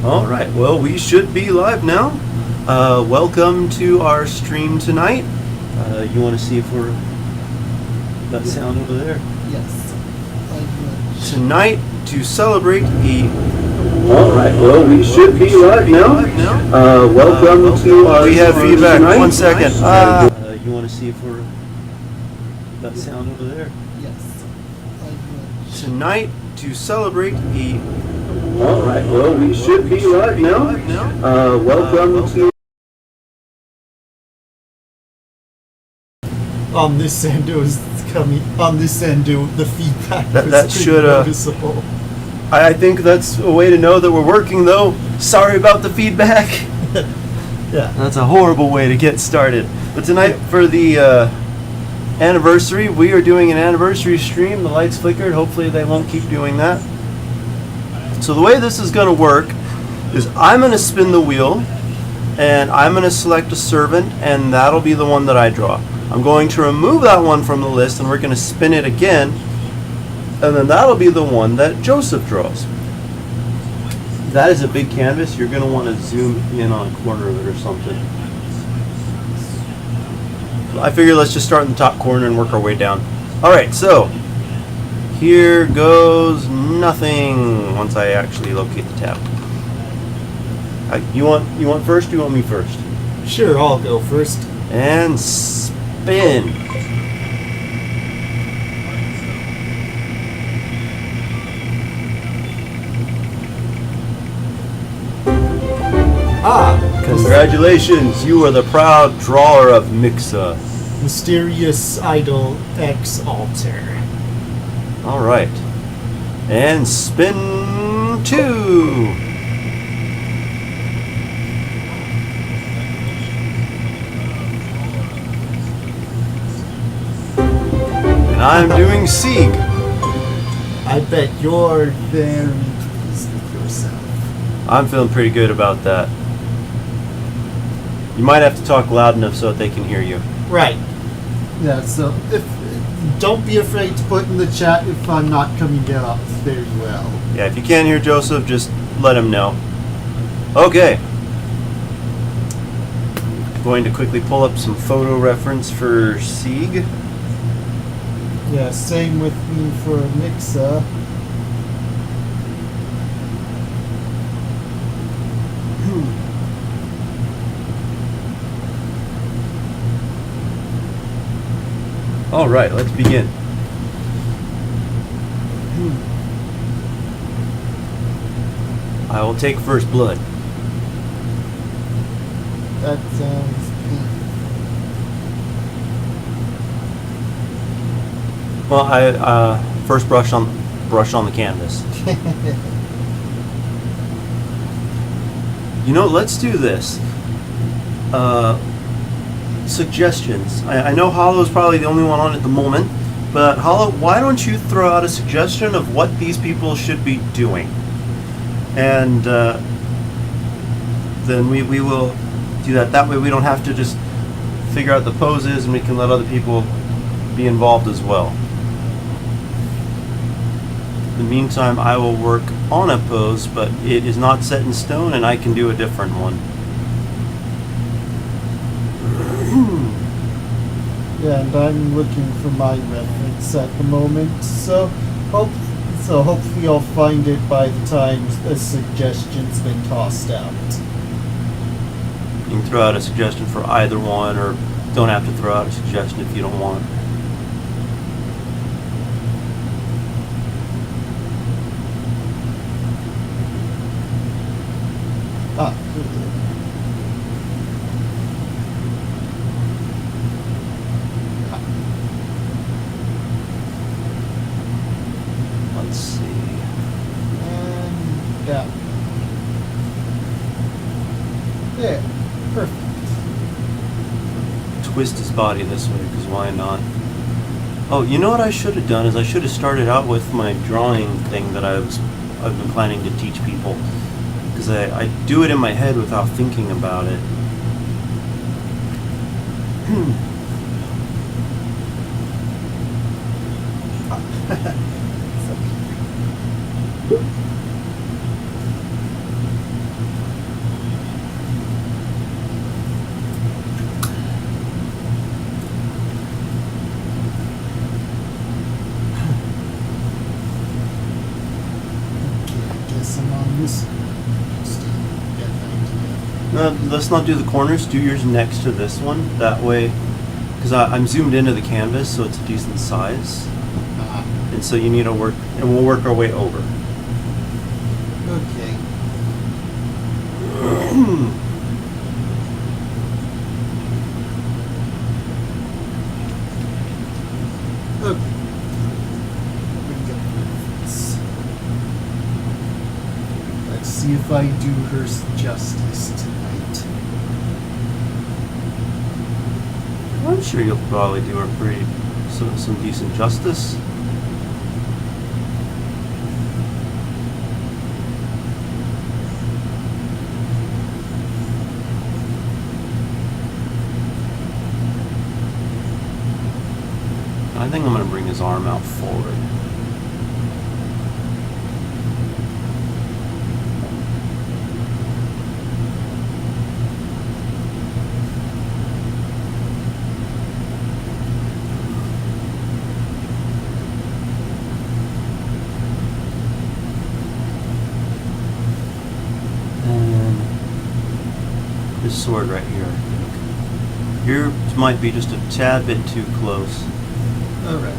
All right, well, we should be live now. Welcome to our stream tonight. You want to see if we're that sound over there? Yes. Tonight, to celebrate the... All right, well, we should be live now. Welcome to our... We have feedback. Tonight. 1 second. You want to see if we're that sound over there? Yes. Tonight, to celebrate the... All right, well, we should be live now. Welcome to... On this end, it was coming. On this end, the feedback was That should, noticeable. I think that's a way to know that we're working, though. Sorry about the feedback. Yeah. That's a horrible way to get started. But tonight, for the anniversary, we are doing an anniversary stream. The lights flickered. Hopefully they won't keep doing that. So the way this is going to work is I'm going to spin the wheel, and I'm going to select a servant, and that'll be the one that I draw. I'm going to remove that one from the list, and we're going to spin it again, and then that'll be the one that Joseph draws. That is a big canvas. You're going to want to zoom in on a corner of it or something. I figure let's just start in the top corner and work our way down. Alright, so here goes nothing once I actually locate the tab. You want first or you want me first? Sure, I'll go first. And spin. Congratulations, you are the proud drawer of Mixa. Mysterious Idol X Altar. Alright. And spin 2. And I'm doing Sieg. I bet you're very pleased with yourself. I'm feeling pretty good about that. You might have to talk loud enough so that they can hear you. Right. Yeah, so don't be afraid to put in the chat if I'm not coming out very well. Yeah, if you can't hear Joseph, just let him know. Okay. Going to quickly pull up some photo reference for Sieg. Yeah, same with me for Mixa. All right, let's begin. I will take first blood. That sounds Well, I first brush on the canvas. You know, let's do this. Suggestions. I know Hollow's probably the only one on at the moment, but Hollow, why don't you throw out a suggestion of what these people should be doing? And then we will do that. That way we don't have to just figure out the poses, and we can let other people be involved as well. In the meantime, I will work on a pose, but it is not set in stone, and I can do a different one. Yeah, and I'm looking for my reference at the moment, so hopefully I'll find it by the time a suggestion's been tossed out. You can throw out a suggestion for either one, or don't have to throw out a suggestion if you don't want. Let's see. And yeah. There. Perfect. Twist his body this way, because why not? Oh, you know what I should have done is I should have started out with my drawing thing that I've been planning to teach people, because I do it in my head without thinking about it. guessing on this. Just to get an idea. No, let's not do the corners. Do yours next to this one. That way, because I'm zoomed into the canvas, so it's a decent size. And so you need to work, and we'll work our way over. Okay. Okay. Let's see if I do her justice tonight. I'm sure you'll probably do her pretty, some decent justice. I think I'm going to bring his arm out forward. And his sword right here, I think. Yours might be just a tad bit too close. All right.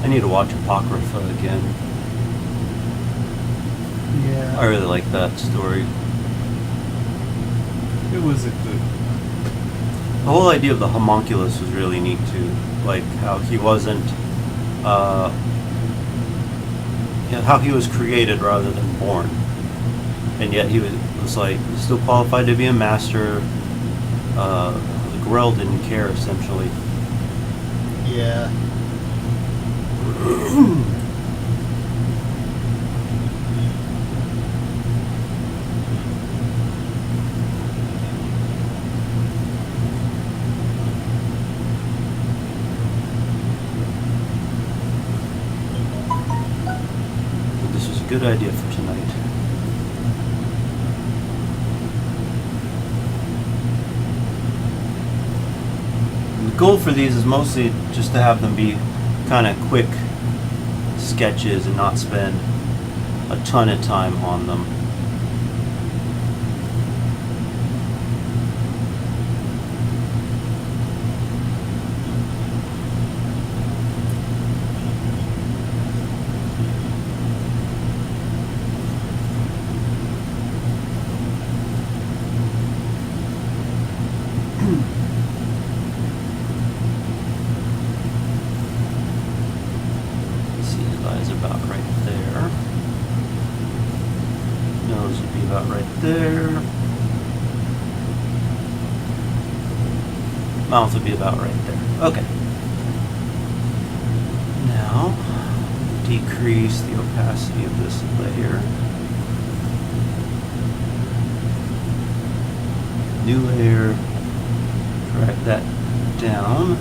I need to watch Apocrypha again. Yeah. I really like that story. It was a good one. The whole idea of the homunculus was really neat too. Like how he wasn't, how he was created rather than born, and yet he was like still qualified to be a master. The Grell didn't care essentially. Yeah. This was a good idea for tonight. And the goal for these is mostly just to have them be kind of quick sketches and not spend a ton of time on them. About right there. Nose would be about right there. Mouth would be about right there. Okay. Now, decrease the opacity of this layer. New layer. Drag that down.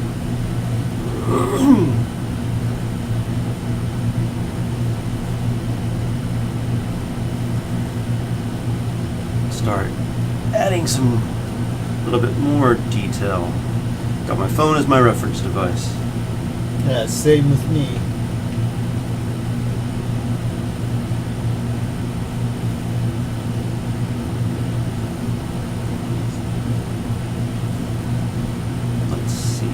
Start adding some little bit more detail. Got my phone as my reference device. Yeah, same with me. Let's see.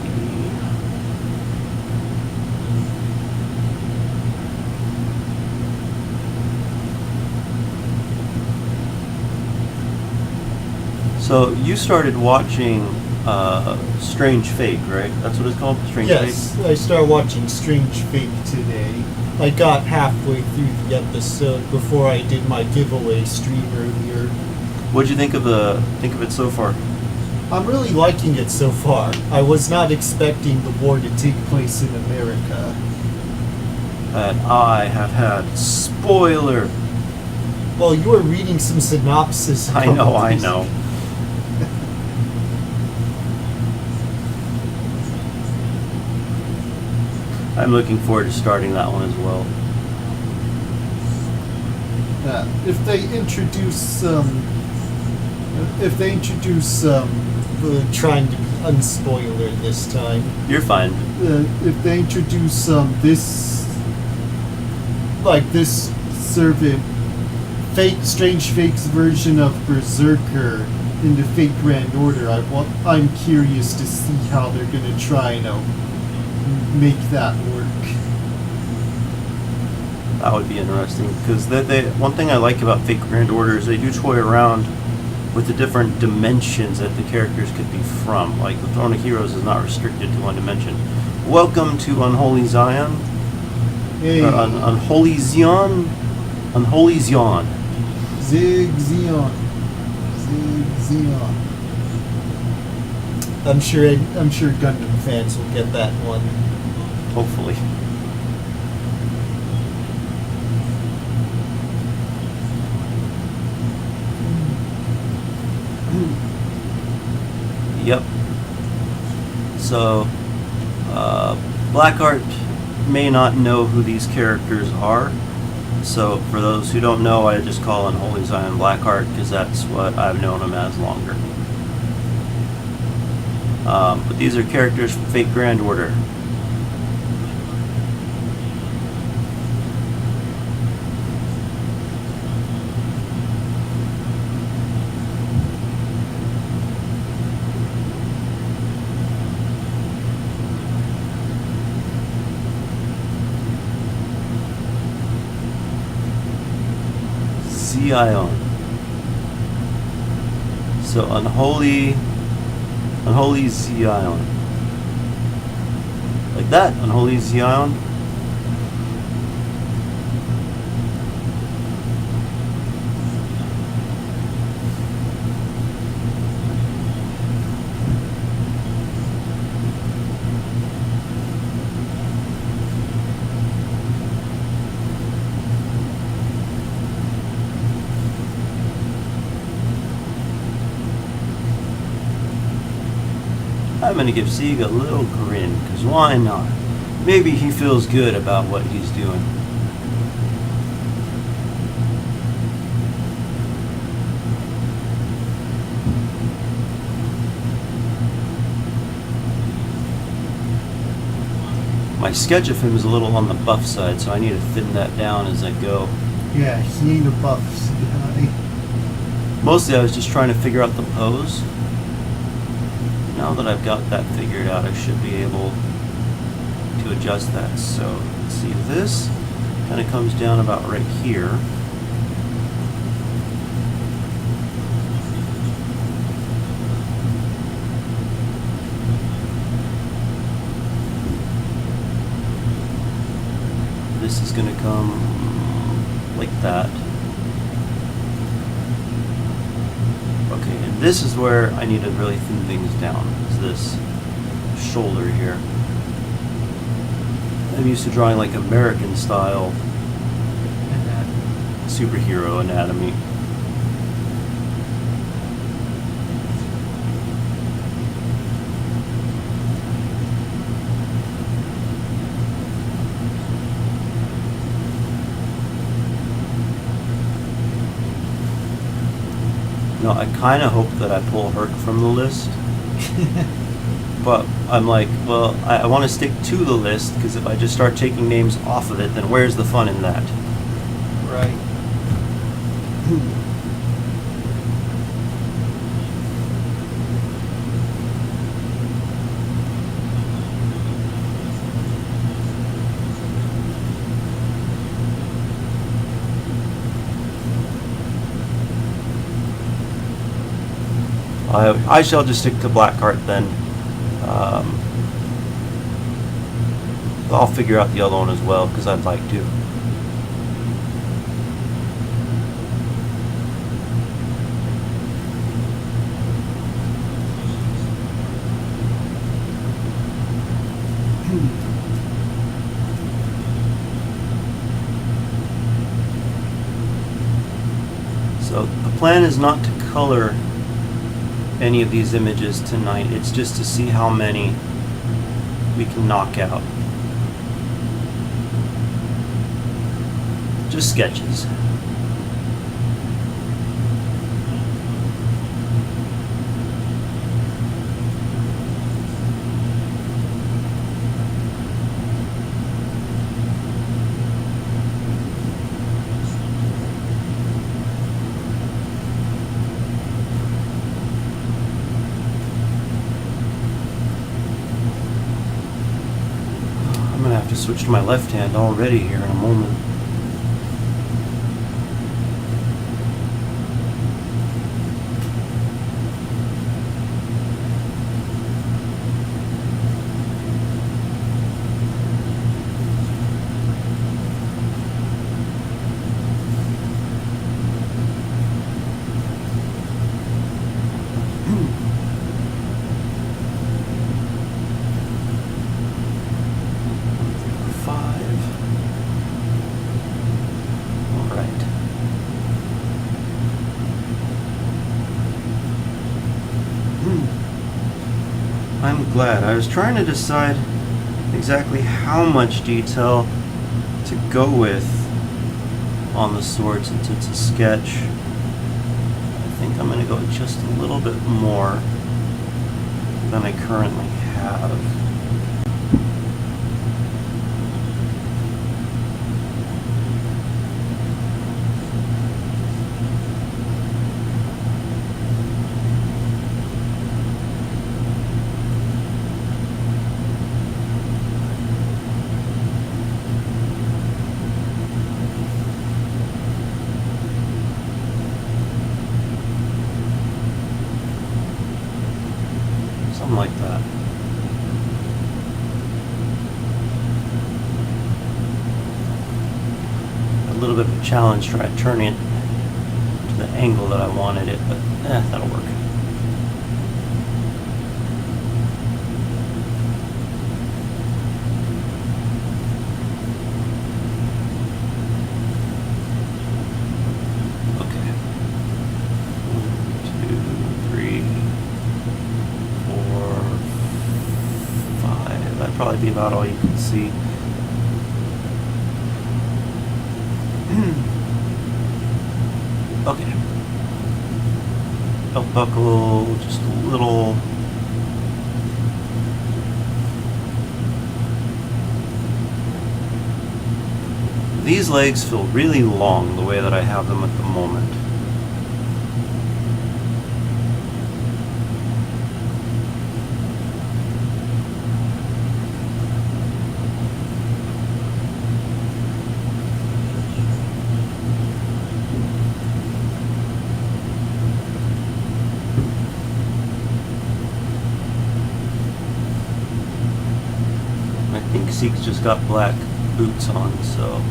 So you started watching Strange Fate, right? That's what it's called? Strange Yes, Fate? I started watching Strange Fate today. I got halfway through the episode before I did my giveaway stream earlier. What'd you think of it so far? I'm really liking it so far. I was not expecting the war to take place in America. That I have had spoiler. Well, you were reading some synopsis. I know. I'm looking forward to starting that one as well. If they introduce trying to be unspoiler this time. You're fine. If they introduce this servant, Strange Fake's version of Berserker in the Fate Grand Order, I'm curious to see how they're gonna try to make that work. That would be interesting, because one thing I like about Fate Grand Order is they do toy around with the different dimensions that the characters could be from. Like the Throne of Heroes is not restricted to one dimension. Welcome to Unholy Zion. Hey. Unholy Zion. Unholy Zion. Zig Zion. I'm sure Gundam fans will get that one. Hopefully. Yep. So, Blackheart may not know who these characters are. So, for those who don't know, I just call Unholy Zion Blackheart because that's what I've known him as longer. But these are characters from Fate Grand Order. Zion. So Unholy Zion. Like that, Unholy Zion. I'm gonna give Sieg a little grin, because why not? Maybe he feels good about what he's doing. My sketch of him is a little on the buff side, so I need to thin that down as I go. Yeah, he ain't a buff guy. Mostly I was just trying to figure out the pose. Now that I've got that figured out, I should be able to adjust that. So, let's see, this kind of comes down about right here. This is going to come like that. Okay, and this is where I need to really thin things down, is this shoulder here. I'm used to drawing like American style superhero anatomy. No, I kind of hope that I pull Herc from the list. But I'm like, well, I want to stick to the list, because if I just start taking names off of it, then where's the fun in that? Right. I shall just stick to Blackheart then. I'll figure out the other one as well, because I'd like to. So the plan is not to color any of these images tonight. It's just to see how many we can knock out. just sketches. I'm gonna have to switch to my left hand already here in a moment. I'm glad. I was trying to decide exactly how much detail to go with on the sword since it's a sketch. I think I'm going to go just a little bit more than I currently have. Something like that. A little bit of a challenge trying turning it to the angle that I wanted it, but that'll work. Okay. 1, 2, 3, 4, 5. That'd probably be about all you can see. Okay. Belt buckle, just a little. These legs feel really long the way that I have them at the moment. I think Zeke's just got black boots on, so.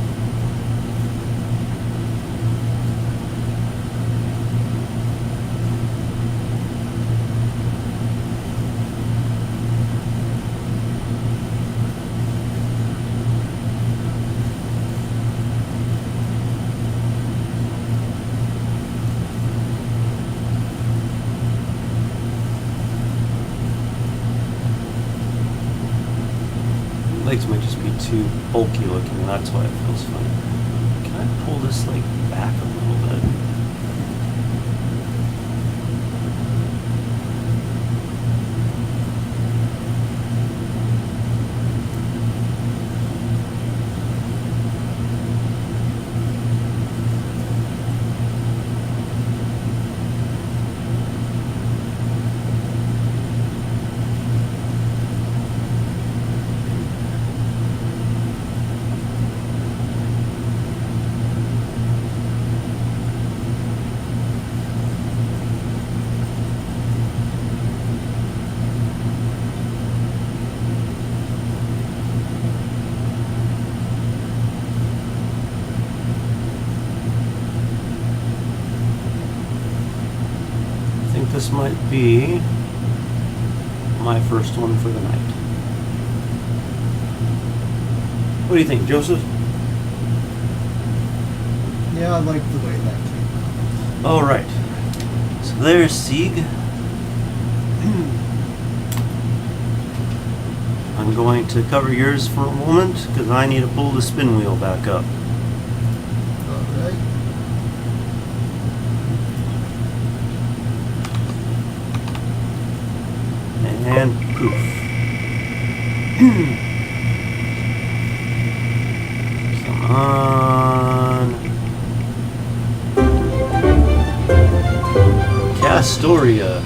Legs might just be too bulky looking, and that's why it feels funny. Can I pull this leg back a little bit? This might be my first one for the night. What do you think, Joseph? Yeah, I like the way that came out. All right. So there's Sieg. I'm going to cover yours for a moment because I need to pull the spin wheel back up. And poof. Come on. Castoria.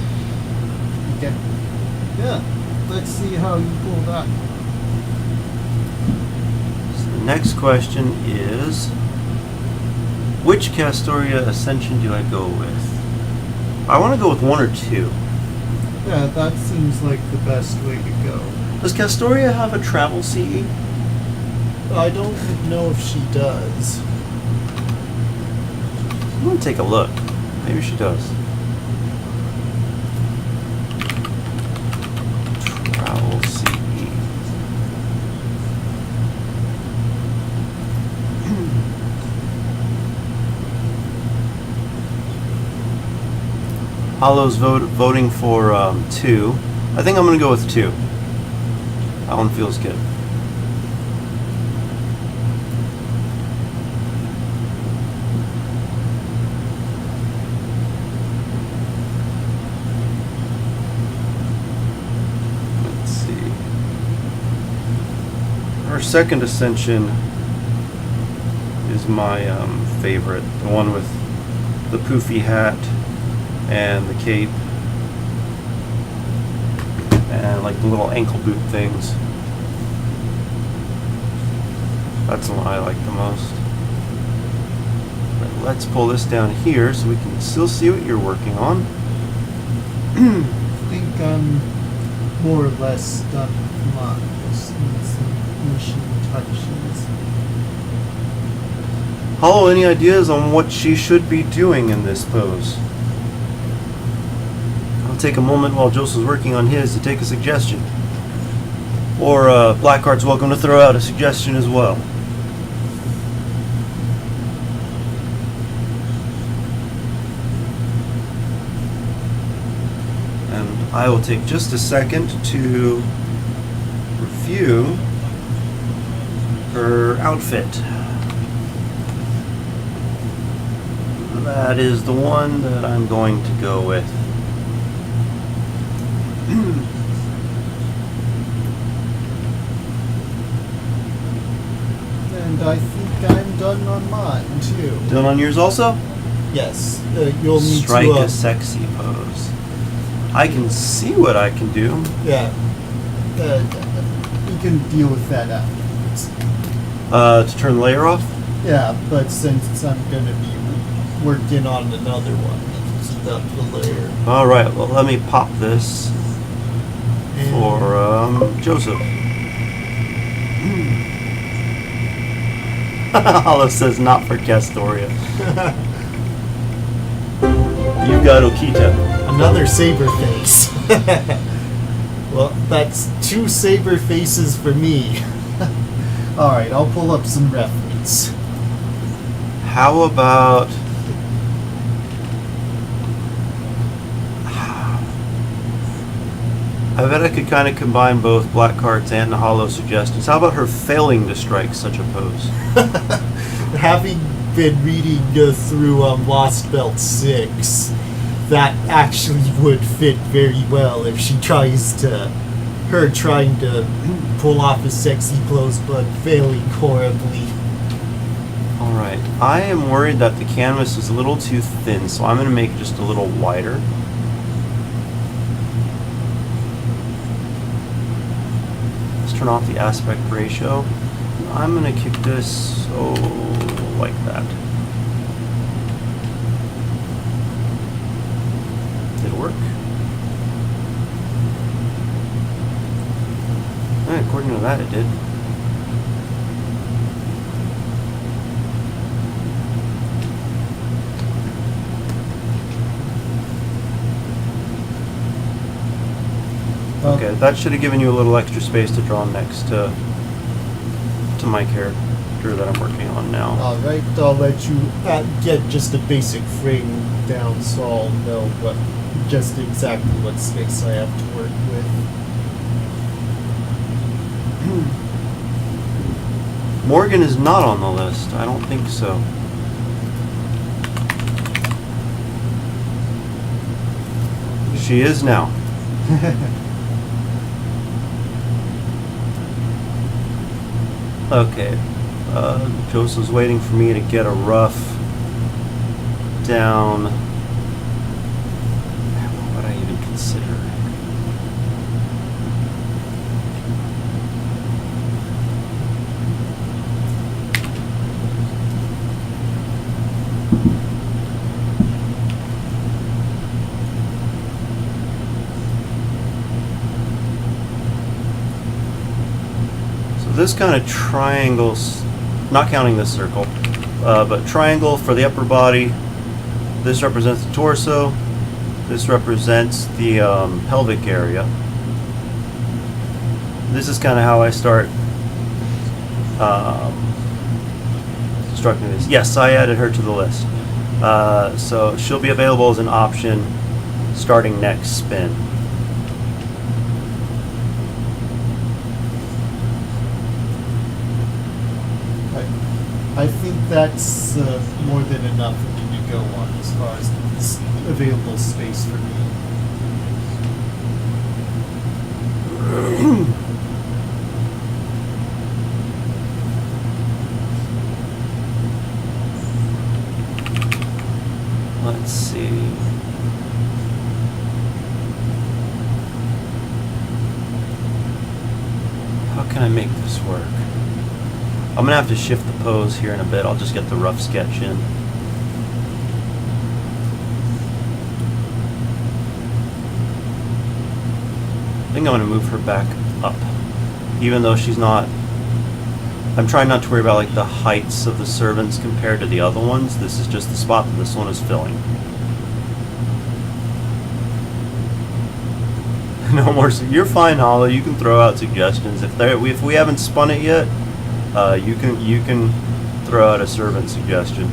Okay. Yeah. Let's see how you pull that. So the next question is, which Castoria Ascension do I go with? I want to go with 1 or 2. Yeah, that seems like the best way to go. Does Castoria have a travel CE? I don't know if she does. I'm going to take a look. Maybe she does. Travel CE. Hollow's voting for 2. I think I'm going to go with 2. That one feels good. Let's see. Our second Ascension is my favorite. The one with the poofy hat and the cape and like the little ankle boot things. That's the one I like the most. But let's pull this down here so we can still see what you're working on. I think I'm more or less done with mine. Just need some finishing touches. Hollow, any ideas on what she should be doing in this pose? I'll take a moment while Joseph's working on his to take a suggestion. Or Blackheart's welcome to throw out a suggestion as well. And I will take just a second to review her outfit. That is the one that I'm going to go with. And I think I'm done on mine too. Done on yours also? Yes, you'll need Strike to. a sexy pose. I can see what I can do. Yeah. You can deal with that afterwards. To turn the layer off? Yeah, but since I'm gonna be working on another one, keep up the layer. Alright, well let me pop this for Joseph. Hollow says not for Castoria. You've got Okita. Another saber face. Well, that's 2 saber faces for me. Alright, I'll pull up some reference. How about... I bet I could kind of combine both Blackheart's and the Hollow suggestions. How about her failing to strike such a pose? Having been reading through Lost Belt 6, that actually would fit very well if she tries to... her trying to pull off a sexy pose but failing horribly. Alright, I am worried that the canvas is a little too thin, so I'm going to make it just a little wider. Let's turn off the aspect ratio. I'm going to kick this like that. Did it work? According to that, it did. Okay, that should have given you a little extra space to draw next to my character that I'm working on now. Alright, I'll let you get just a basic frame down so I'll know just exactly what space I have to work with. Morgan is not on the list. I don't think so. She is now. Okay. Joseph's waiting for me to get a rough down. What would I even consider? This kind of triangles, not counting this circle, but triangle for the upper body. This represents the torso. This represents the pelvic area. This is kind of how I start constructing this. Yes, I added her to the list. So she'll be available as an option starting next spin. I think that's more than enough for me to go on as far as available space for me. Let's see. How can I make this work? I'm gonna have to shift the pose here in a bit. I'll just get the rough sketch in. I think I'm gonna move her back up, even though she's not. I'm trying not to worry about like the heights of the servants compared to the other ones. This is just the spot that this one is filling. No more. You're fine, Hala. You can throw out suggestions if we haven't spun it yet. You can throw out a servant suggestion.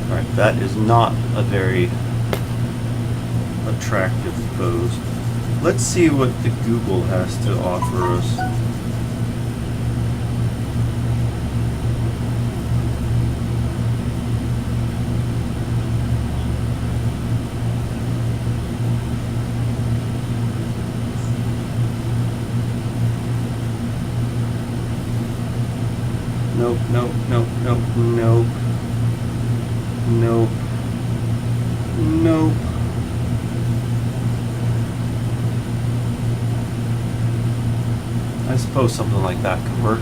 All right, that is not a very attractive pose. Let's see what the Google has to offer us. Nope, nope, nope, nope, nope. Nope. Nope. I suppose something like that could work.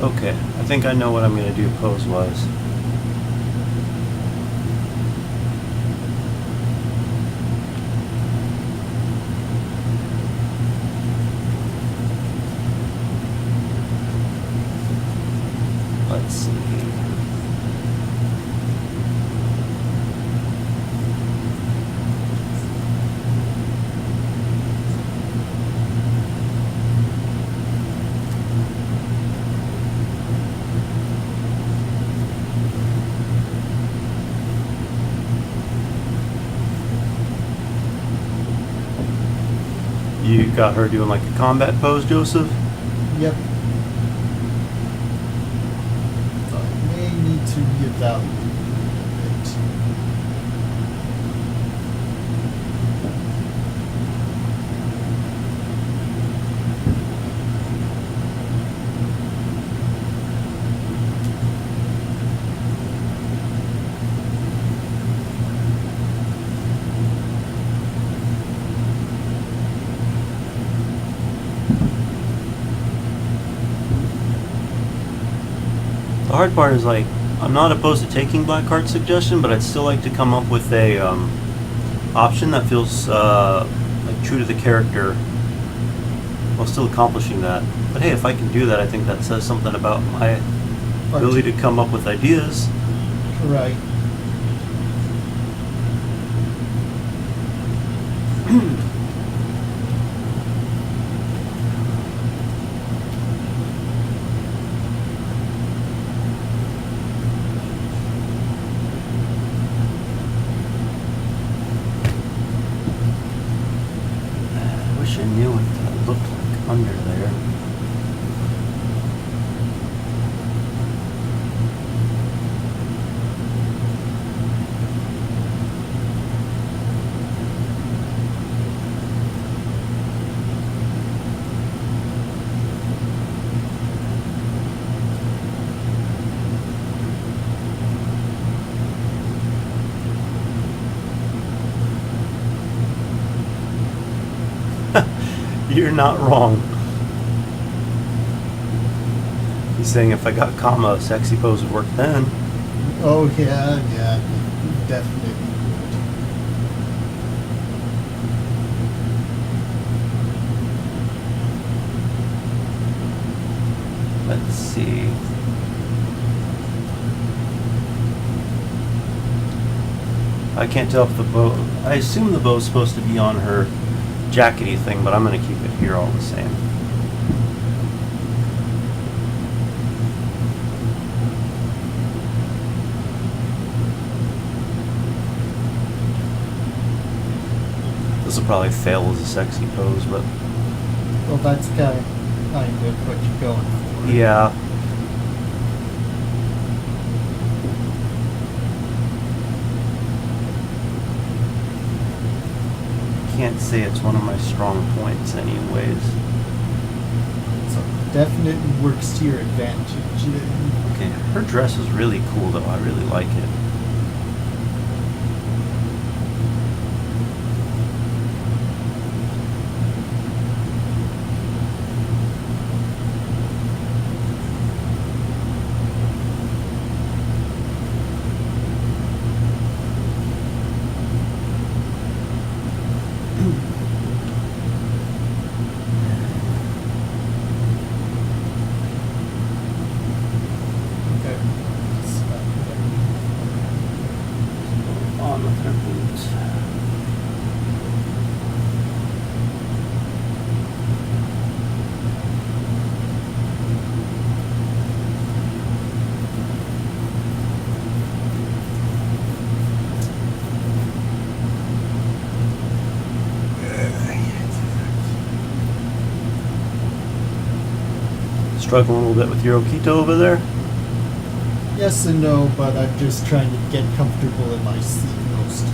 Okay, I think I know what I'm going to do pose-wise. Let's see. You got her doing like a combat pose, Joseph? Yep. I may need to reevaluate it. The hard part is like I'm not opposed to taking Blackheart's suggestion, but I'd still like to come up with a option that feels like true to the character while still accomplishing that. But hey, if I can do that, I think that says something about my ability to come up with ideas. Right. I wish I knew what that looked like under there. You're not wrong. He's saying if I got comma, sexy pose would work then. Oh yeah, yeah, definitely Let's see. I can't tell if the bow. I assume the bow's supposed to be on her jackety thing, but I'm going to keep it here all the same. This will probably fail as a sexy pose, but Well, that's kind of what you're going for. yeah. Can't say it's one of my strong points anyways. So definitely works to your advantage. Okay, her dress is really cool though. I really like it. Okay. On with her boots. Struggling a little bit with your Okito over there. Yes and no, but I'm just trying to get comfortable in my seat mostly.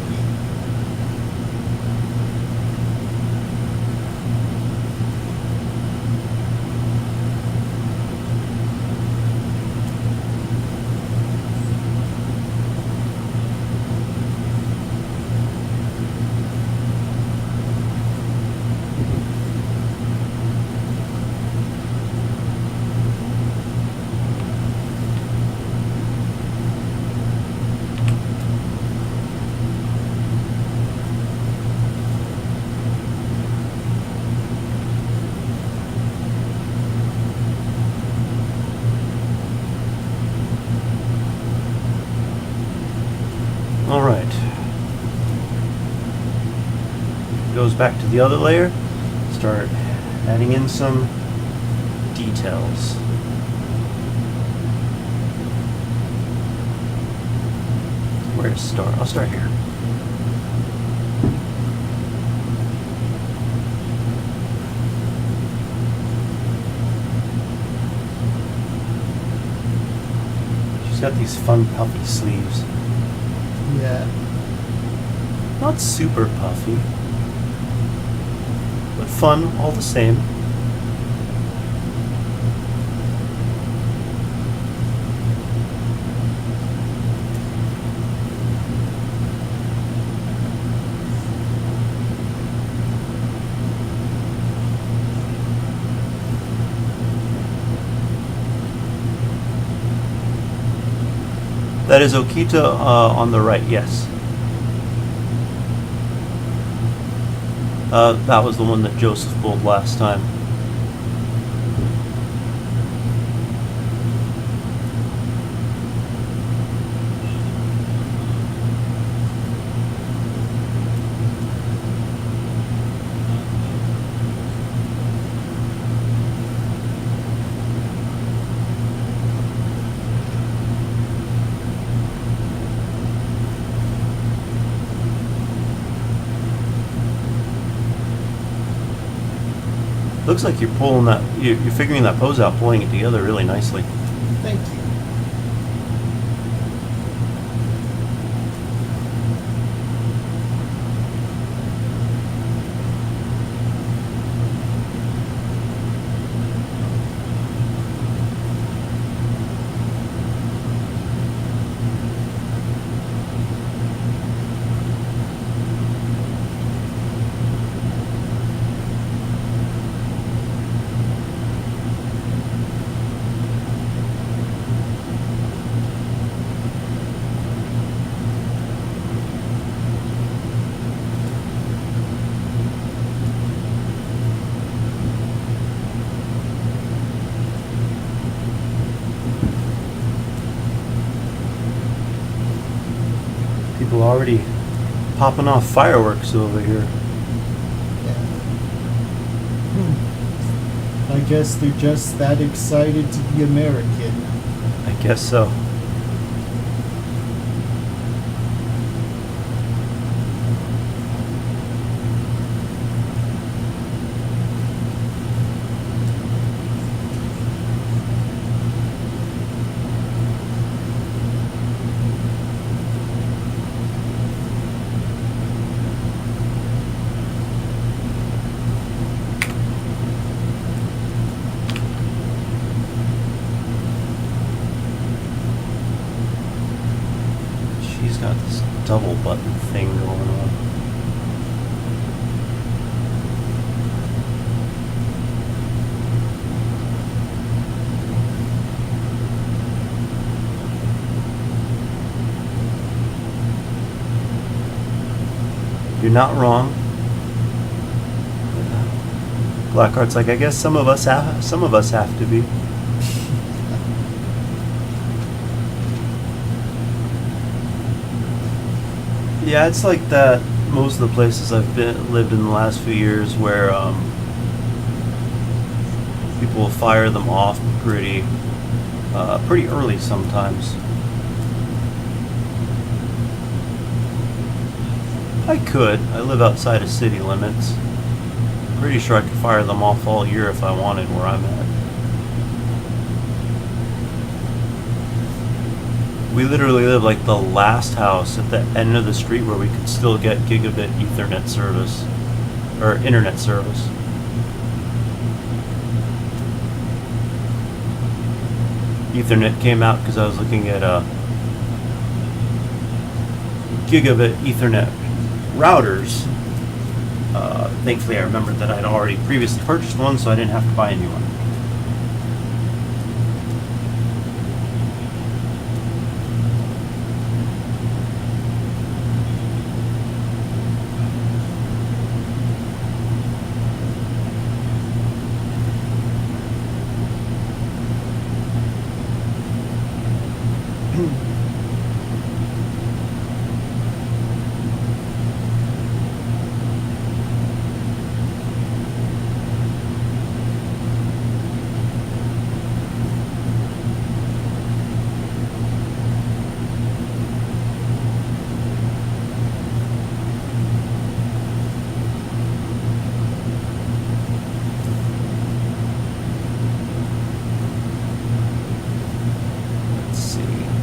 All right. Goes back to the other layer. Start adding in some details. Where to start? I'll start here. She's got these fun puffy sleeves. Yeah. Not super puffy, but fun all the same. That is Okita on the right, yes. That was the one that Joseph pulled last time. Looks like you're pulling that, you're figuring that pose out, pulling it together really nicely. Thank you. People already popping off fireworks over here. Yeah. I guess they're just that excited to be American. I guess so. She's got this double button thing going on. You're not wrong. Blackheart's like, I guess some of us have to be. Yeah, it's like that. Most of the places I've lived in the last few years, where people will fire them off pretty early sometimes. I could. I live outside of city limits. Pretty sure I could fire them off all year if I wanted where I'm at. We literally live like the last house at the end of the street where we could still get gigabit Ethernet service, or internet service. Ethernet came out because I was looking at gigabit Ethernet routers. Thankfully I remembered that I'd already previously purchased one, so I didn't have to buy a new one.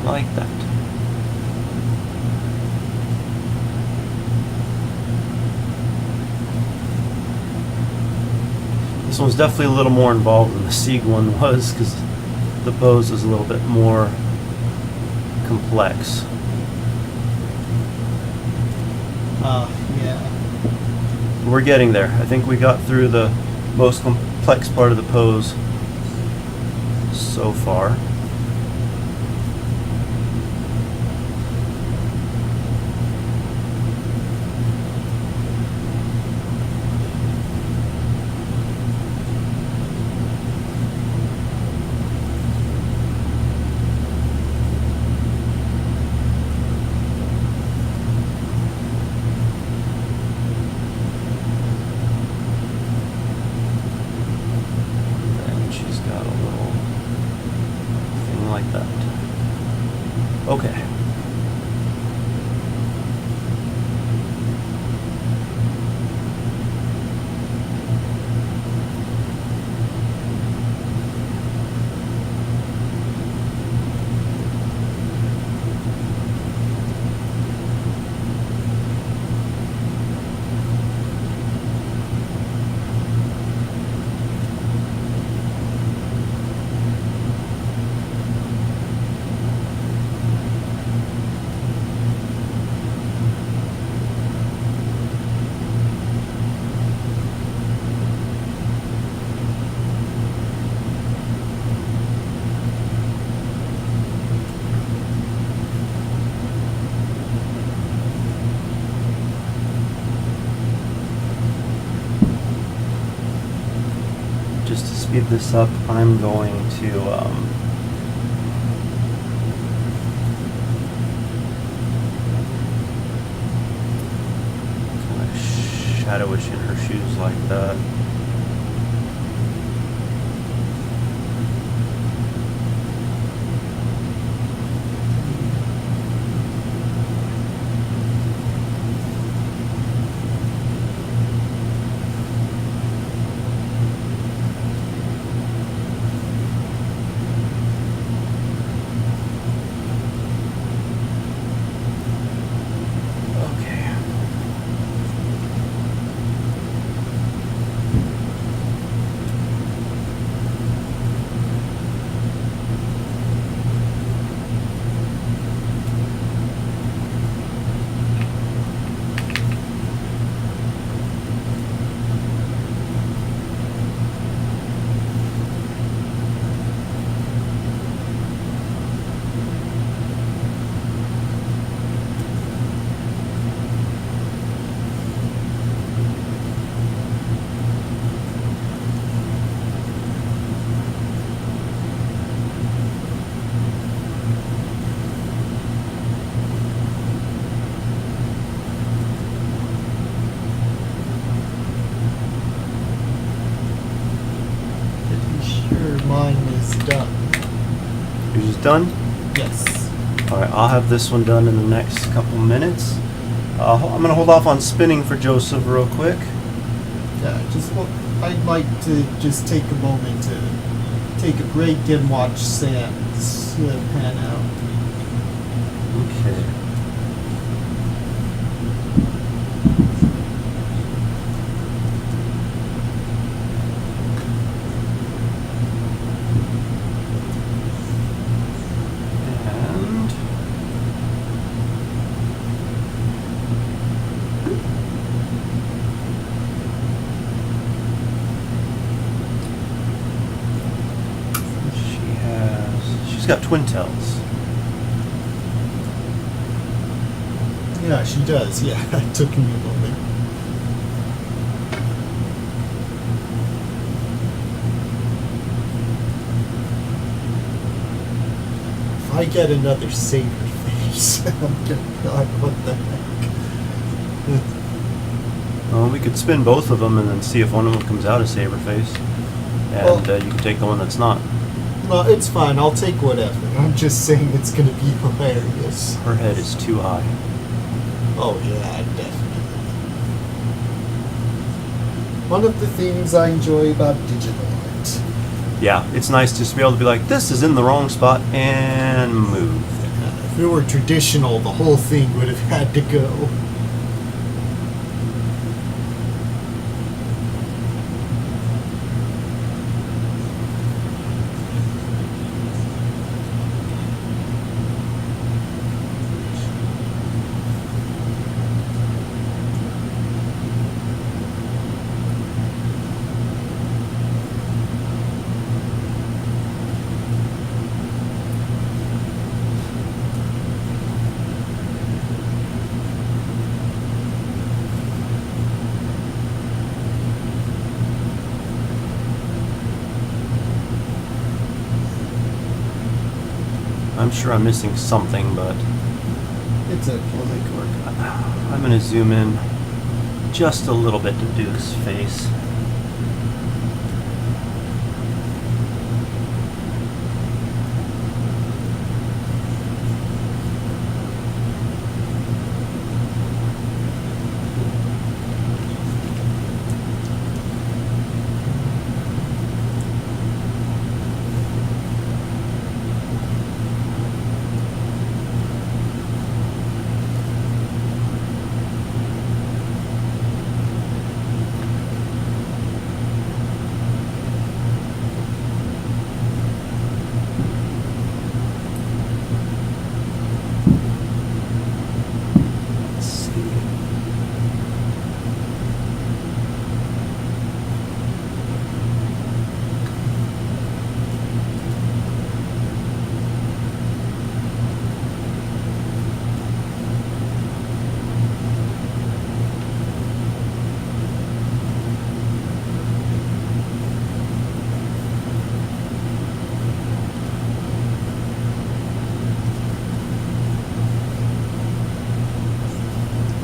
Like that. This one's definitely a little more involved than the Sieg one was, because the pose is a little bit more complex. Yeah. We're getting there. I think we got through the most complex part of the pose so far. speed this up, I'm going to kind of shadowish in her shoes like that. Mine is done. Yours is done? Yes. Alright, I'll have this one done in the next couple minutes. I'm going to hold off on spinning for Joseph real quick. Yeah, I'd like to just take a moment to take a break and watch Sam's pan out. Okay. And she's got twin tails. Yeah, she does. Yeah, it took me a moment. If I get another saber face, I'm gonna be like, what the heck? Well, we could spin both of them and then see if one of them comes out as Saberface. And you can take the one that's not. No, it's fine. I'll take whatever. I'm just saying it's gonna be hilarious. Her head is too high. Oh yeah, definitely. One of the things I enjoy about digital art. Yeah, it's nice just to be able to be like, this is in the wrong spot, and move. If it were traditional, the whole thing would have had to go. I'm sure I'm missing something, but It's a we'll make it work. I'm going to zoom in just a little bit to do this face.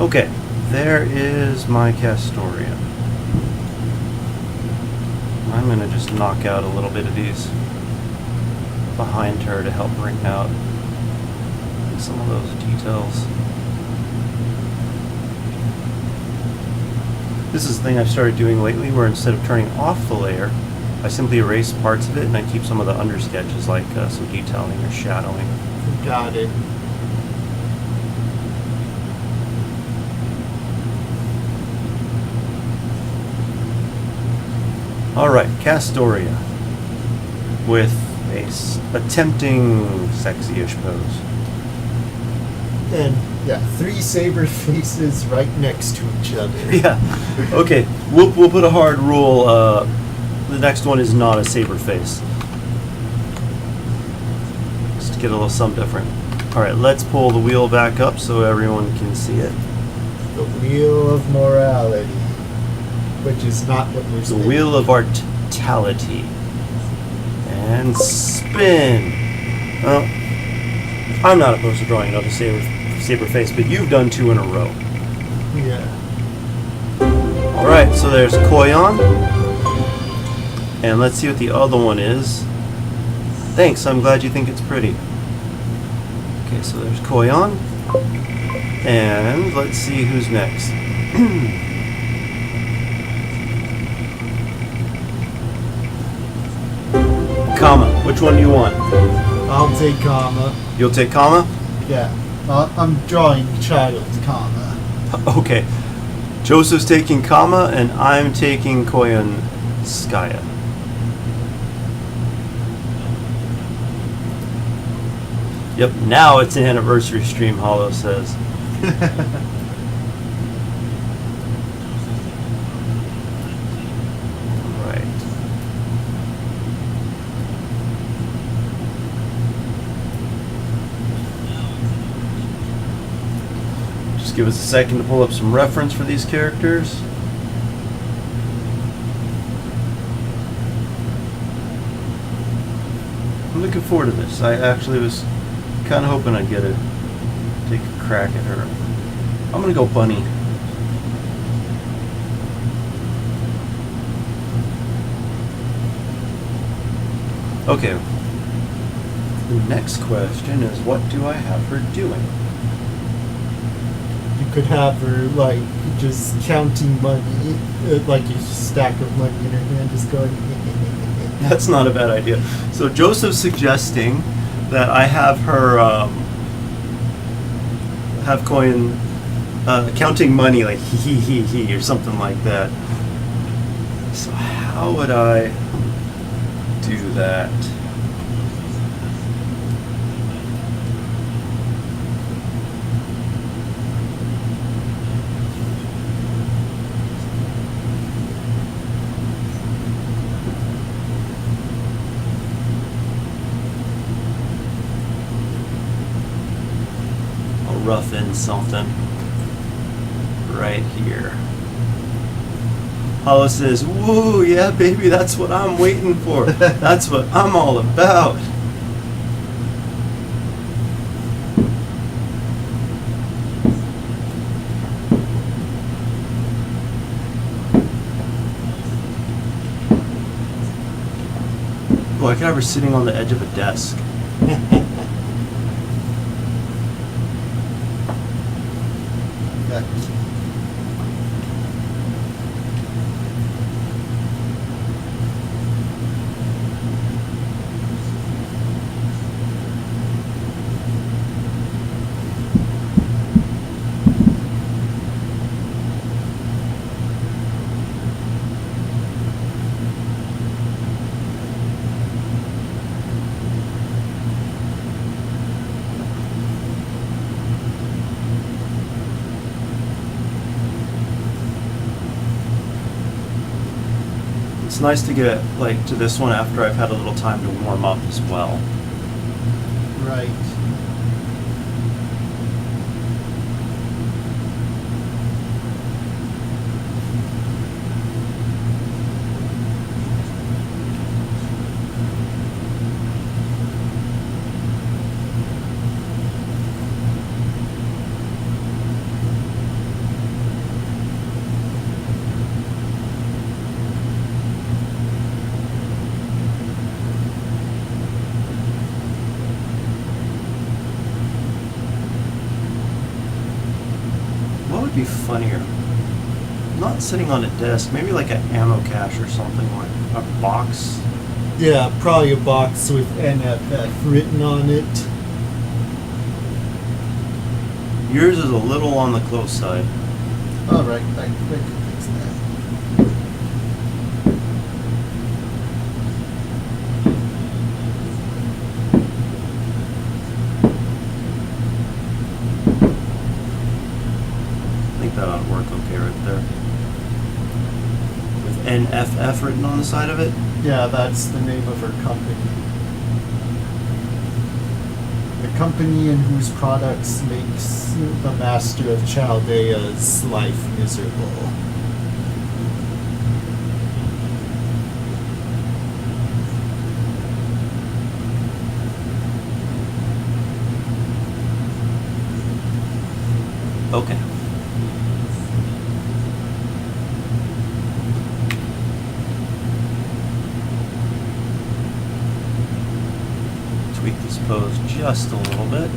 Okay, there is my Castoria. I'm gonna just knock out a little bit of these behind her to help bring out some of those details. This is the thing I've started doing lately, where instead of turning off the layer, I simply erase parts of it and I keep some of the under sketches, like some detailing or shadowing. Got it. Alright, Castoria. With a tempting sexy-ish pose. And yeah, 3 saber faces right next to each other. Yeah. Okay, we'll put a hard rule. The next one is not a saber face. Just to get a little something different. Alright, let's pull the wheel back up so everyone can see it. The wheel of morality, which is not what we're The saying. wheel of artality. And spin. Well, I'm not opposed to drawing another saber face, but you've done 2 in a row. Yeah. Alright, so there's Koyon. And let's see what the other one is. Thanks, I'm glad you think it's pretty. Okay, so there's Koyon. And let's see who's next. Kama, which one do you want? I'll take Kama. You'll take Kama? Yeah. I'm drawing child Kama. Okay. Joseph's taking Kama, and I'm taking Koyon Skaya. Yep, now it's an anniversary stream, Hollow says. Right. Just give us a second to pull up some reference for these characters. I'm looking forward to this. I actually was kind of hoping I'd get to take a crack at her. I'm gonna go Bunny. Okay. The next question is, what do I have her doing? You could have her like just counting money, like a stack of money in her hand, just going. That's not a bad idea. So Joseph's suggesting that I have her have Koyon counting money, like he or something like that. So how would I do that? Rough in something right here. Hollow says, "Woo, yeah, baby, that's what I'm waiting for. That's what I'm all about." Boy, I could have her sitting on the edge of a desk. It's nice to get like to this one after I've had a little time to warm up as well. Right. would be funnier? Not sitting on a desk, maybe like an ammo cache or something, like a box. Yeah, probably a box with NFF written on it. Yours is a little on the close side. Alright, I can fix that. I think that ought to work okay right there. With NFF written on the side of it. Yeah, that's the name of her company. The company in whose products makes the master of Chaldea's life miserable. Okay. Tweak this pose just a little bit.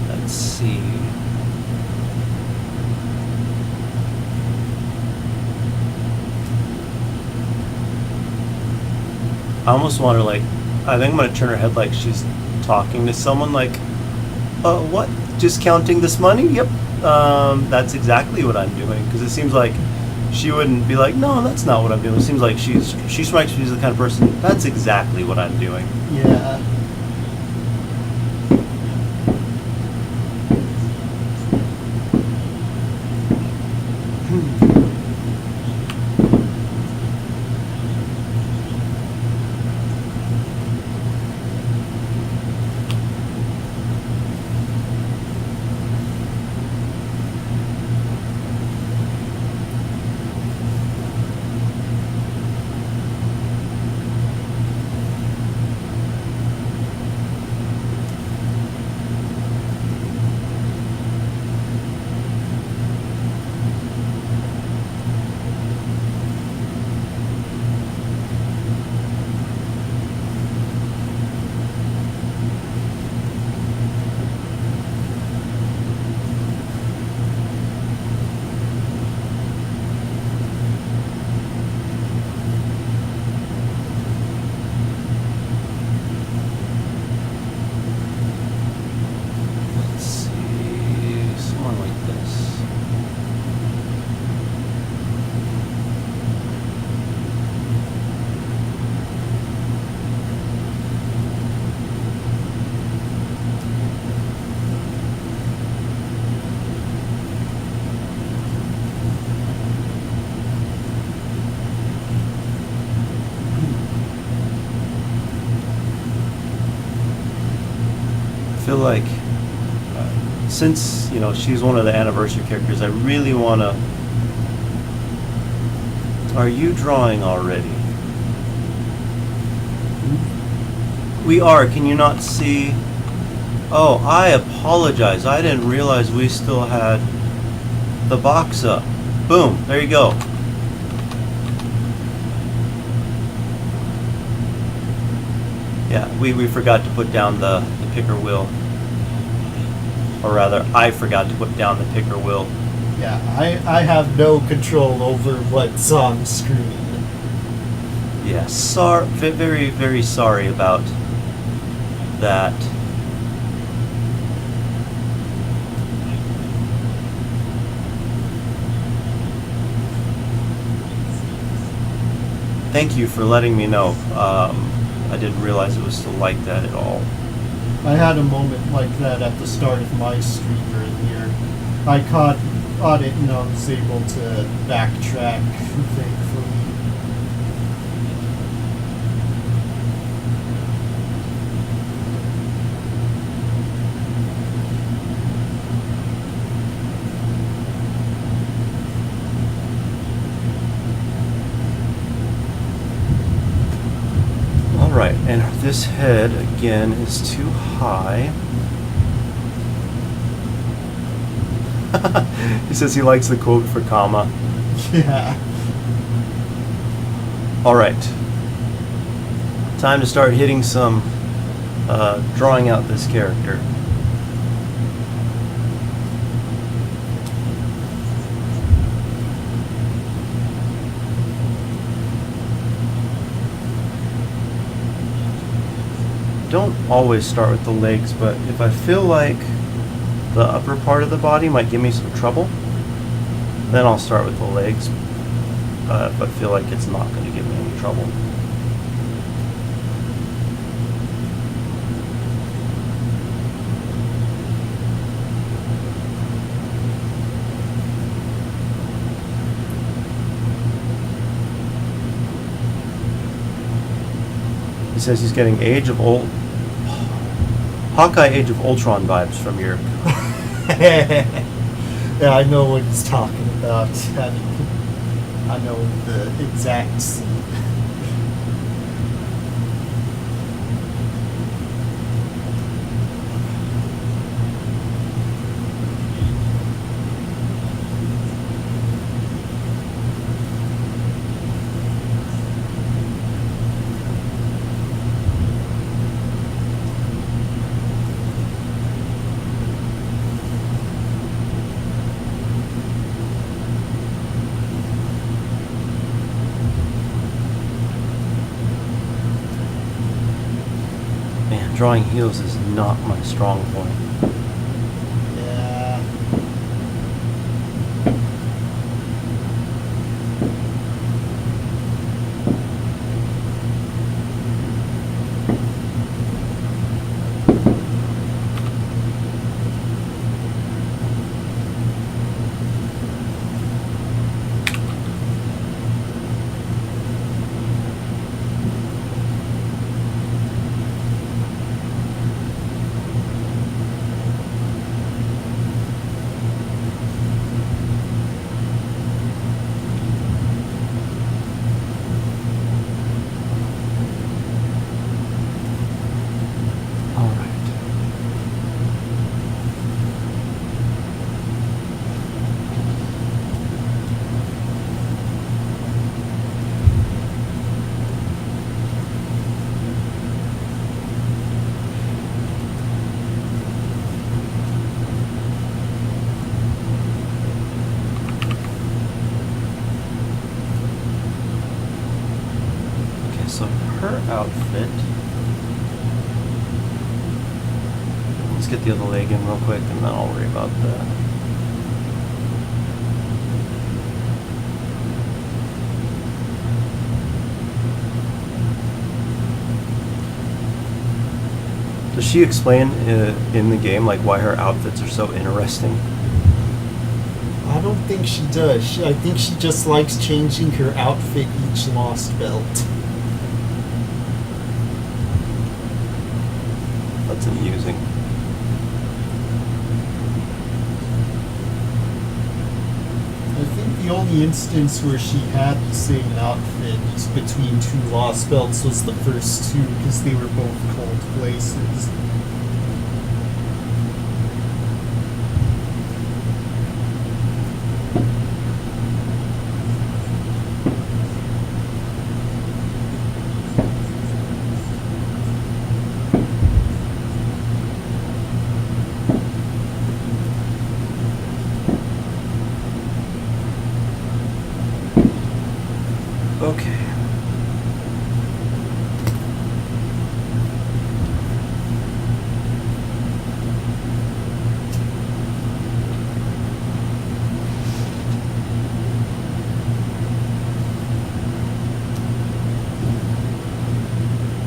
Let's see. I almost want to I think I'm gonna turn her head like she's talking to someone like, what? Just counting this money? Yep. That's exactly what I'm doing. Because it seems like she wouldn't be like, no, that's not what I'm doing. It seems like she strikes me as the kind of person, that's exactly what I'm doing. Yeah. Let's see, someone like this. I feel like since she's one of the anniversary characters, I really want to. Are you drawing already? We are. Can you not see? Oh, I apologize. I didn't realize we still had the box up. Boom. There you go. Yeah, we forgot to put down the picker wheel. Or rather, I forgot to put down the picker wheel. Yeah, I have no control over what's on screen. Yeah, very, very sorry about that. Thank you for letting me know. I didn't realize it was still like that at all. I had a moment like that at the start of my stream earlier. I caught it and I was able to backtrack, thankfully. Alright, and this head again is too high. He says he likes the quote for comma. Yeah. Alright. Time to start hitting some drawing out this character. Don't always start with the legs, but if I feel like the upper part of the body might give me some trouble, then I'll start with the legs. If I feel like it's not going to give me any trouble. He says he's getting Hawkeye Age of Ultron vibes from your... Yeah, I know what he's talking about. I know the exact scene. Man, drawing heels is not my strong point. Yeah. So her outfit. Let's get the other leg in real quick and then I'll worry about that. Does she explain in the game like why her outfits are so interesting? I don't think she does. I think she just likes changing her outfit each Lost Belt. That's amusing. I think the only instance where she had the same outfit between two Lost Belts was the first two, because they were both cold places. Okay.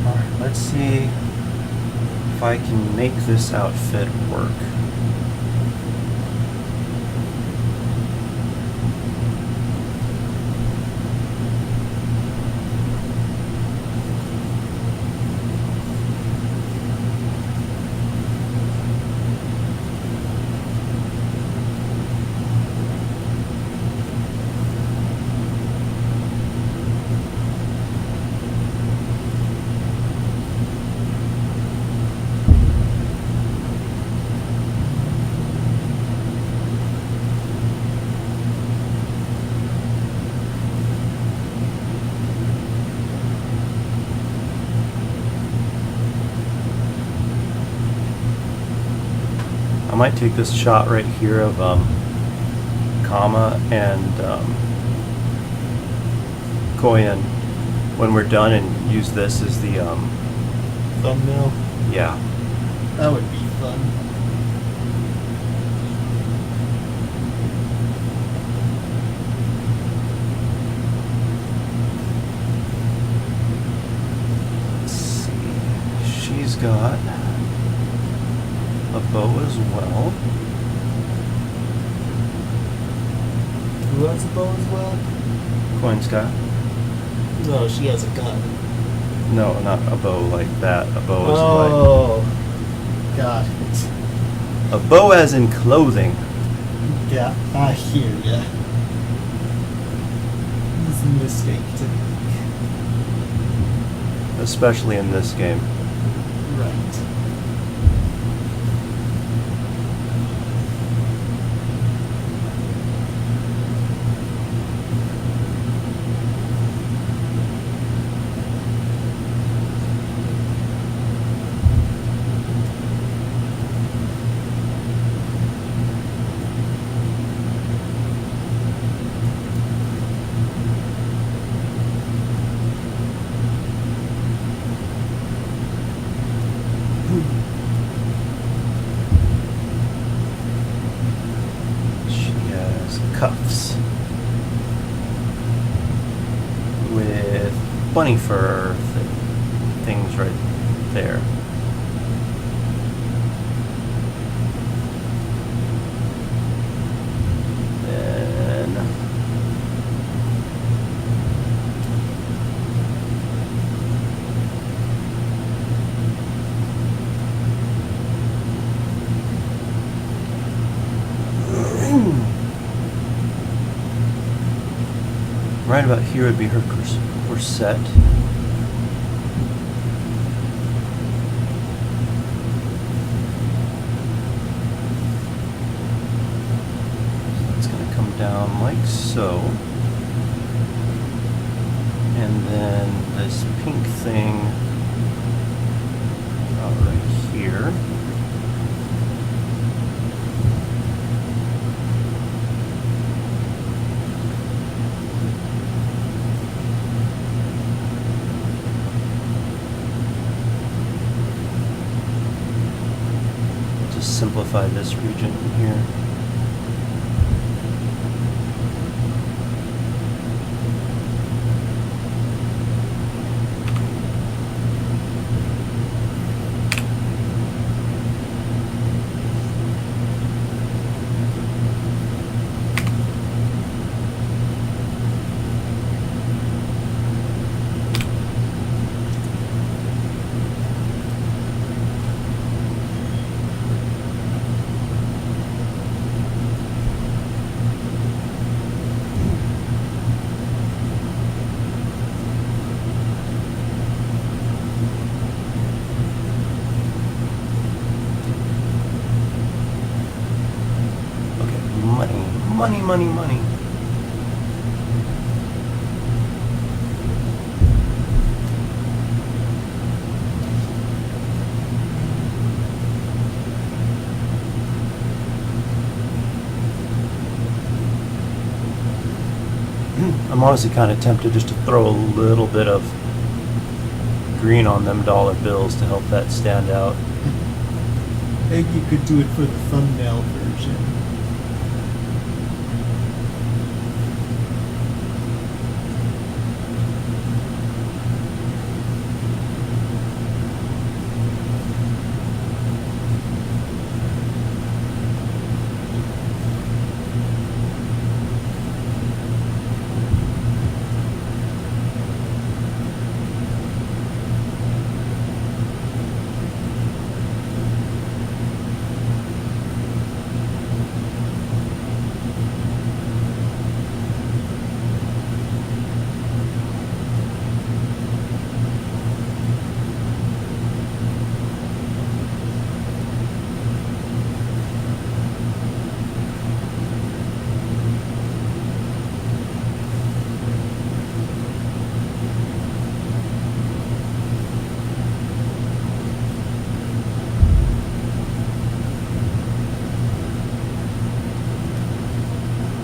Alright, let's see if I can make this outfit work. I might take this shot right here of Kama and Koyan when we're done and use this as the Thumbnail. yeah. That would be fun. Let's see. She's got a bow as well. Who has a bow as well? Koyan's got No, she has a gun. no, not a bow like that. A bow is Oh, got it. like a bow as in clothing. Yeah, I hear ya. Easy mistake to make. Especially in this game. Right. She has cuffs with bunny fur things right there. Then right about here would be her corset. So it's going to come down like so. And then this pink thing right here. Just simplify this region here. Money, money, money. I'm honestly kind of tempted just to throw a little bit of green on them dollar bills to help that stand out. I think you could do it for the thumbnail version.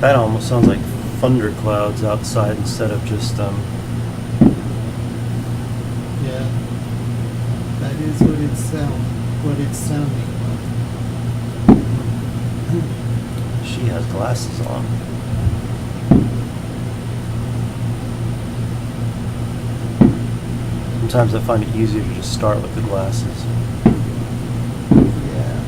That almost sounds like thunderclouds outside instead of just Yeah. That is what it's sounding like. She has glasses on. Sometimes I find it easier to just start with the glasses. Yeah.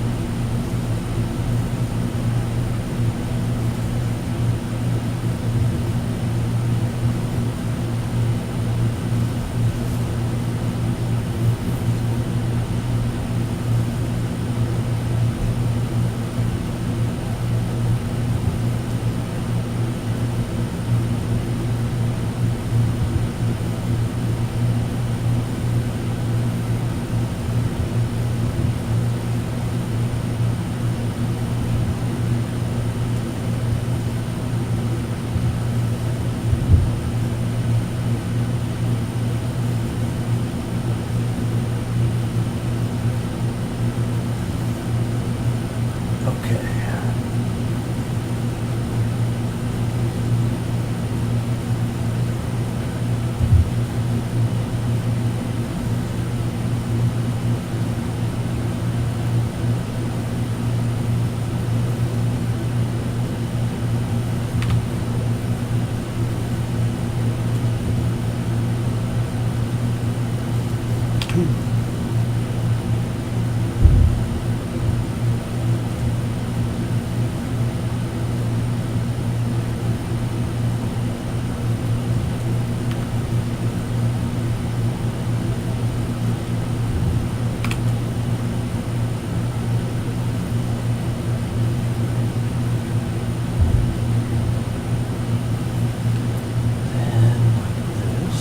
Okay. And like this.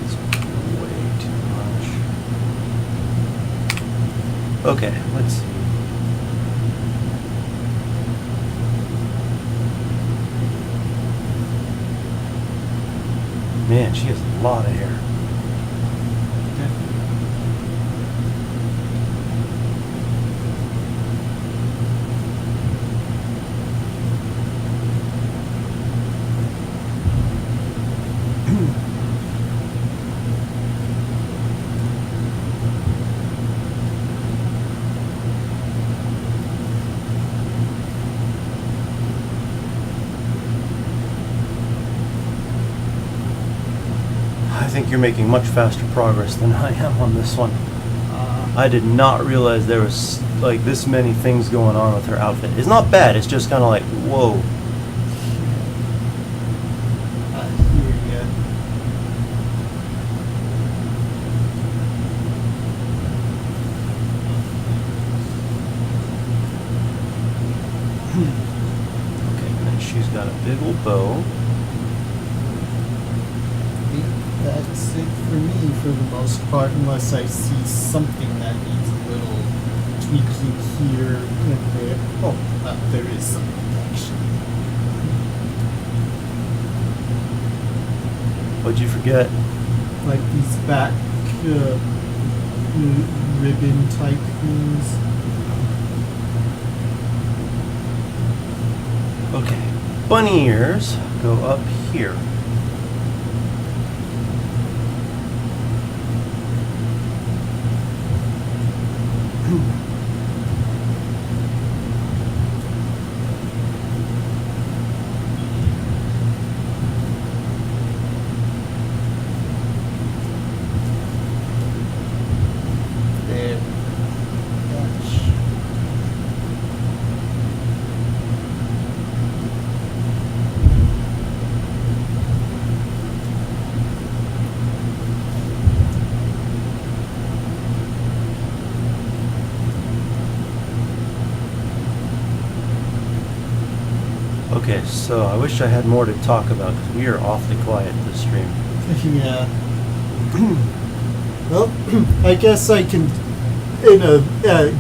It's way too much. Okay, let's see. Man, she has a lot of hair. I think you're making much faster progress than I am on this one. I did not realize there was like this many things going on with her outfit. It's not bad, it's just kind of like, whoa. I hear ya. Okay, and then she's got a big old bow. That's it for me for the most part, unless I see something that needs a little tweaking here and there. Oh, there is something actually. What'd you forget? Like these back ribbon type things. Okay, bunny ears go up here. There. Gosh. Okay, so I wish I had more to talk about because we are awfully quiet this stream. Yeah. Well, I guess I can,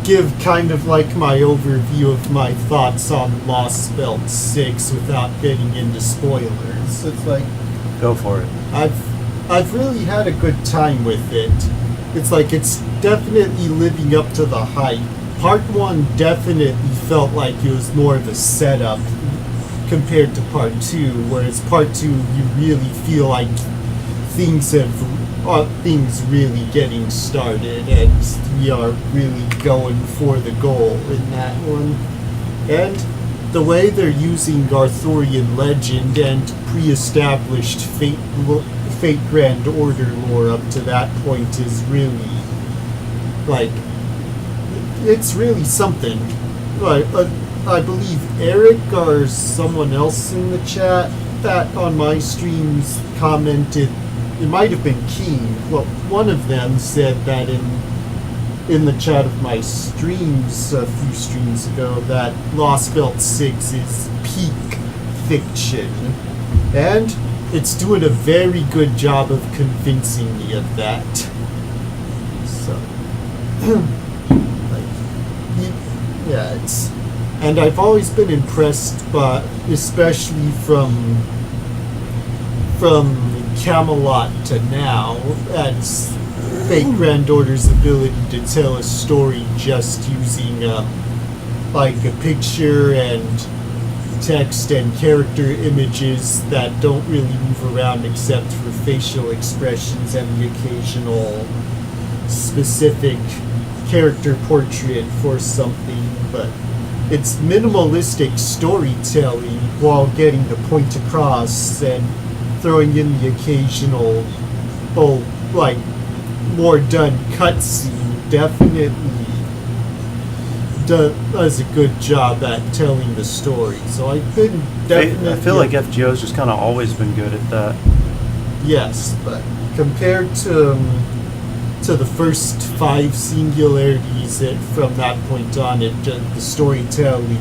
give kind of like my overview of my thoughts on Lost Belt 6 without getting into spoilers. It's like Go for it. I've really had a good time with it. It's like it's definitely living up to the hype. Part 1 definitely felt like it was more of a setup compared to Part 2, whereas Part 2 you really feel like things really getting started and we are really going for the goal in that one. And the way they're using Arthurian legend and pre-established Fate Grand Order lore up to that point is really, like, it's really something. Like, I believe Eric or someone else in the chat that on my streams commented, it might have been Keen. Well, one of them said that in the chat of my streams a few streams ago that Lost Belt 6 is peak fiction. And it's doing a very good job of convincing me of that. So, yeah, it's... And I've always been impressed by, especially from Camelot to now, as Fate Grand Order's ability to tell a story just using like a picture and text and character images that don't really move around except for facial expressions and the occasional specific character portrait for something, but it's minimalistic storytelling while getting the point across and throwing in the occasional, like, more done cutscene definitely does a good job at telling the story. So I've been definitely... I feel like FGO's just kind of always been good at that. Yes, but compared to the first 5 singularities, from that point on, the storytelling...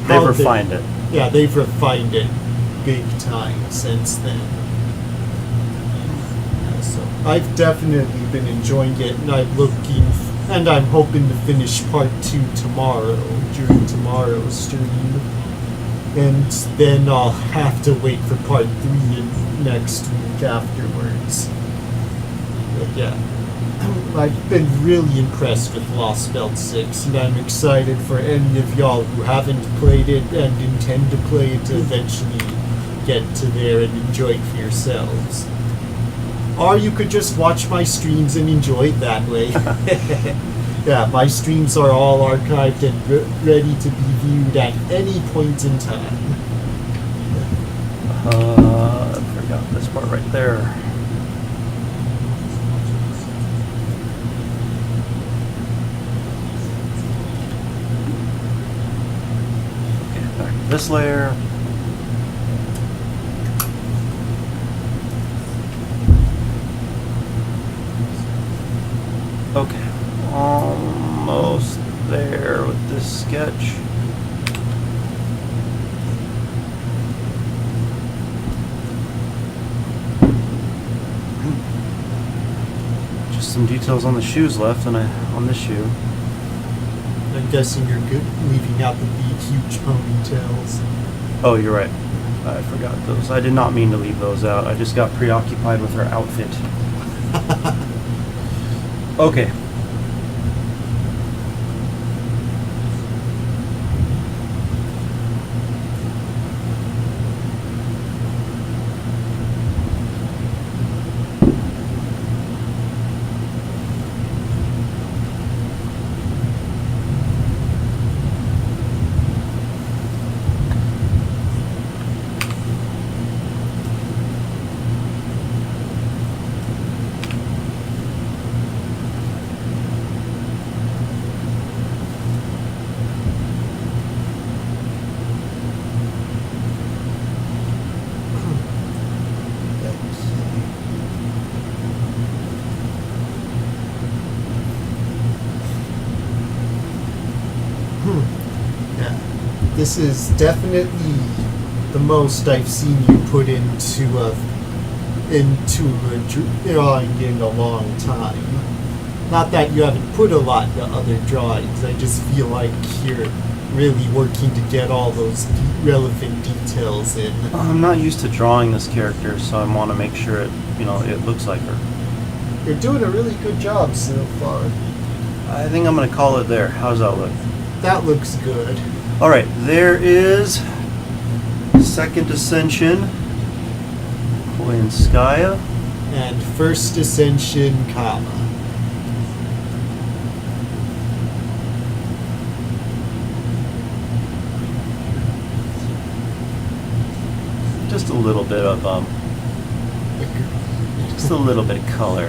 They've refined it. Yeah, they've refined it big time since then. Yeah, so I've definitely been enjoying it, and I'm hoping to finish Part 2 tomorrow, during tomorrow's stream. And then I'll have to wait for Part 3 next week afterwards. But yeah, I've been really impressed with Lost Belt 6, and I'm excited for any of y'all who haven't played it and intend to play it to eventually get to there and enjoy it for yourselves. Or you could just watch my streams and enjoy it that way. Yeah, my streams are all archived and ready to be viewed at any point in time. I forgot this part right there. Okay, back to this layer. Okay, almost there with this sketch. Just some details on the shoes left, and on this shoe. I'm guessing you're good leaving out the big, huge ponytails. Oh, you're right. I forgot those. I did not mean to leave those out. I just got preoccupied with her outfit. Okay. Yeah, this is definitely the most I've seen you put into a drawing in a long time. Not that you haven't put a lot into other drawings. I just feel like you're really working to get all those relevant details in. I'm not used to drawing this character, so I want to make sure it looks like her. You're doing a really good job so far. I think I'm going to call it there. How's that look? That looks good. All right, there is Second Ascension, Koyanskaya. And First Ascension, Kama. Just a little bit of just a little bit of color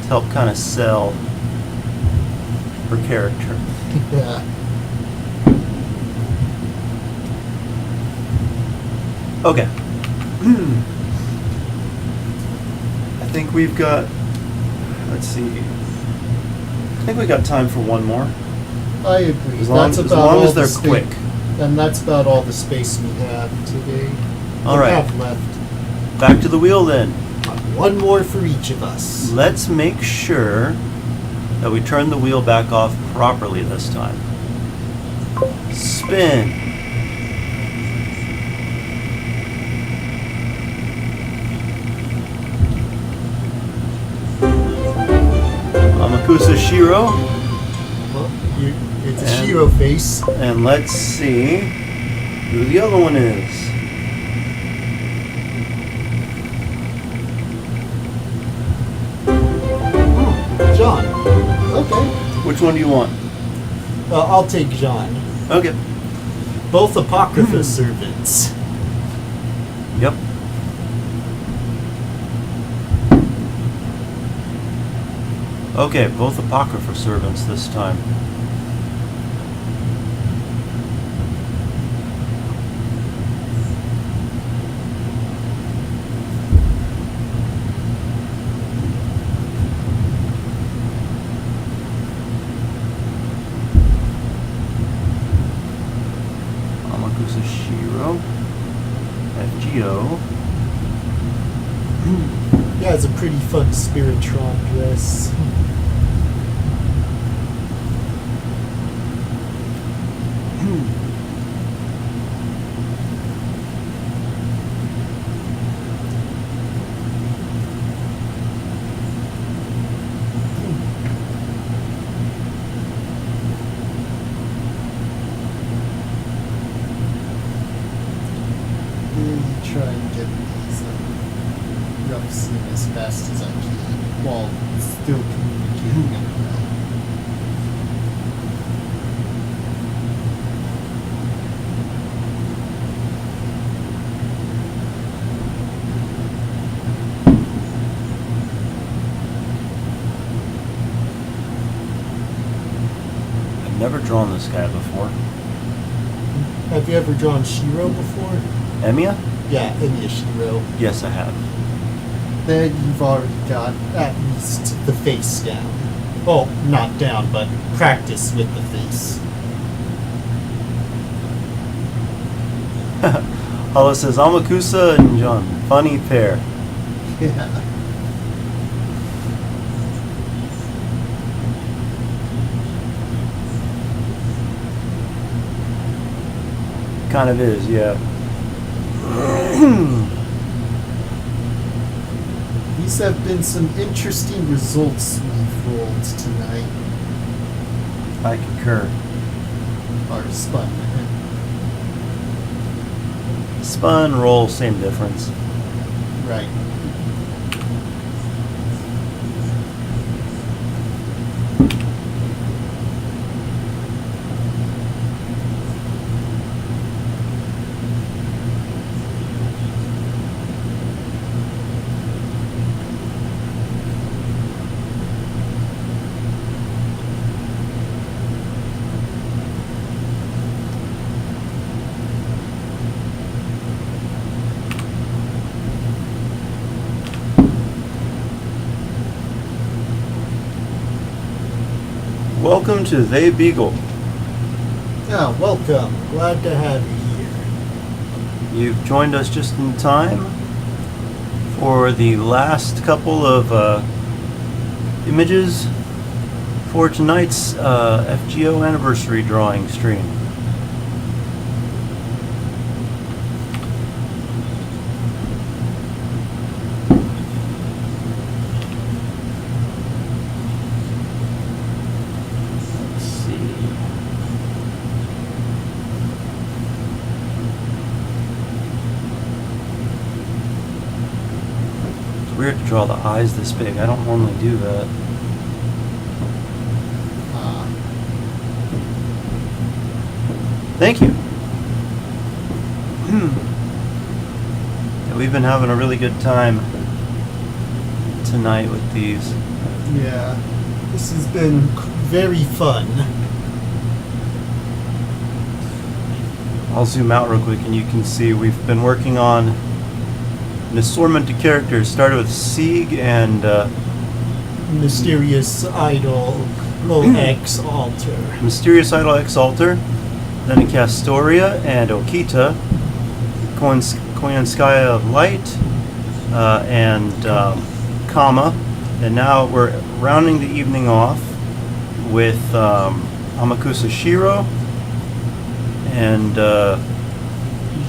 to help kind of sell her character. Yeah. Okay. I think we've got. Let's see. I think we got time for one more. I agree. As long as they're quick. And that's about all the space we have today. All we right. have left. Back to the wheel then. One more for each of us. Let's make sure that we turn the wheel back off properly this time. Spin. Amakusa Shiro. Well, it's a And- Shiro face. And let's see who the other one is. John. Okay. Which one do you want? I'll take John. Okay. Both Apocrypha servants. Yep. Okay, both Apocrypha servants this time. Amakusa Shiro. FGO. Yeah, it's a pretty fun Spiritron dress. Really try and get these roughs in as fast as I can while still communicating them well. I've never drawn this guy before. Have you ever drawn Shiro before? Emiya? Yeah, Emiya Shiro. Yes, I have. Then you've already got at least the face down. Well, not down, but practice with the face. Hollow says Amakusa and John. Funny pair. Yeah. Kind of is, yeah. These have been some interesting results we've rolled tonight. I concur. Or spun. Spun, roll, same difference. Right. Welcome to They Beagle. Yeah, welcome. Glad to have you here. You've joined us just in time for the last couple of images for tonight's FGO anniversary drawing stream. Let's see. It's weird to draw the eyes this big. I don't normally do that. Thank you. Yeah, we've been having a really good time tonight with these. Yeah, this has been very fun. I'll zoom out real quick and you can see we've been working on an assortment of characters. Started with Sieg and Mysterious Idol, X Alter. Mysterious Idol X Alter, then a Castoria and Okita, Koyanskaya of Light, and Kama. And now we're rounding the evening off with Amakusa Shiro and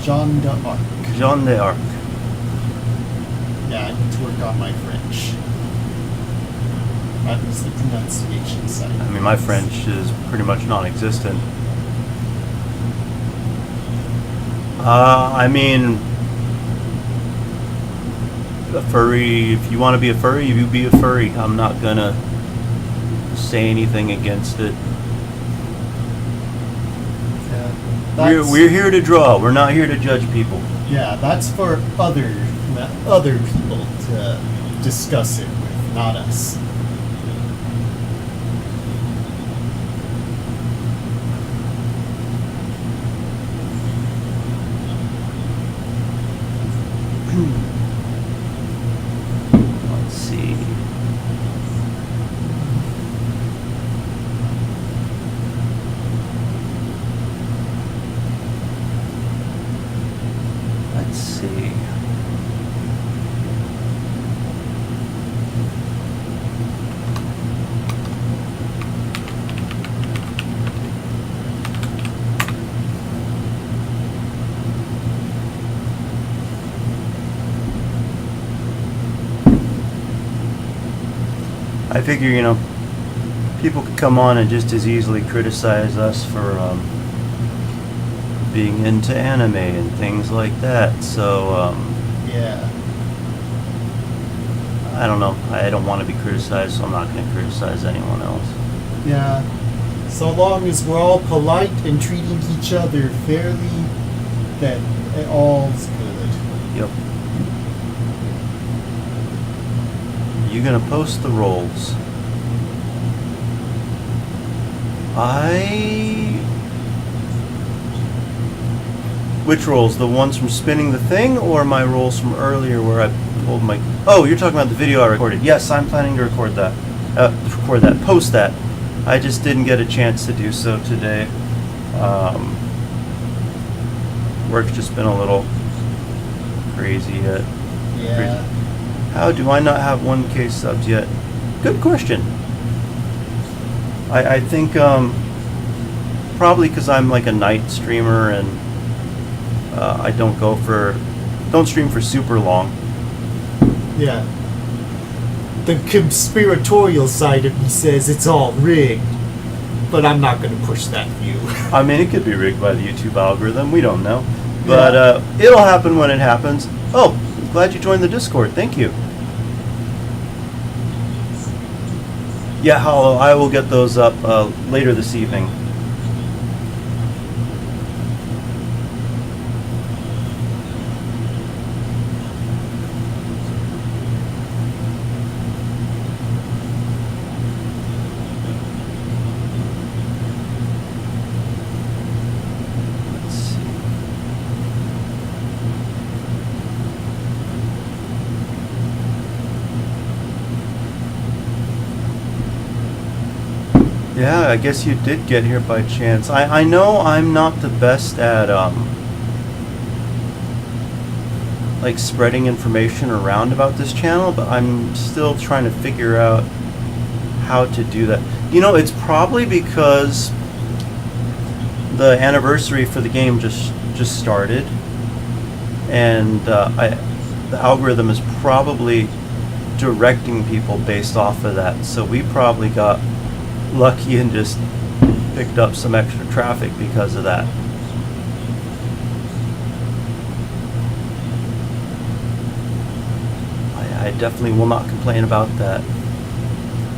Jeanne d'Arc. Jeanne d'Arc. Yeah, I need to work on my French. That was the pronunciation side. I mean, my French is pretty much non-existent. I mean, a furry, if you want to be a furry, you be a furry. I'm not gonna say anything against it. Yeah, We're here to draw. We're not here to judge people. yeah, that's for other people to discuss it with, not us. Let's see. Let's see. I figure, you know, people could come on and just as easily criticize us for being into anime and things like that. So, Yeah. I don't know. I don't want to be criticized, so I'm not going to criticize anyone else. Yeah. So long as we're all polite and treating each other fairly, then all's good. Yep. You gonna post the rolls? Which rolls? The ones from spinning the thing, or my rolls from earlier where I pulled my... Oh, you're talking about the video I recorded. Yes, I'm planning to record that. Post that. I just didn't get a chance to do so today. Work's just been a little crazy yet. Yeah. How do I not have 1K subs yet? Good question. I think probably because I'm like a night streamer and I don't stream for super long. Yeah. The conspiratorial side of me says it's all rigged, but I'm not going to push that view. I mean, it could be rigged by the YouTube algorithm. We don't know. But it'll happen when it happens. Oh, glad you joined the Discord. Thank you. Yeah, Hollow, I will get those up later this evening. Let's see. Yeah, I guess you did get here by chance. I know I'm not the best at like spreading information around about this channel, but I'm still trying to figure out how to do that. You know, it's probably because the anniversary for the game just started, and the algorithm is probably directing people based off of that. So we probably got lucky and just picked up some extra traffic because of that. I definitely will not complain about that.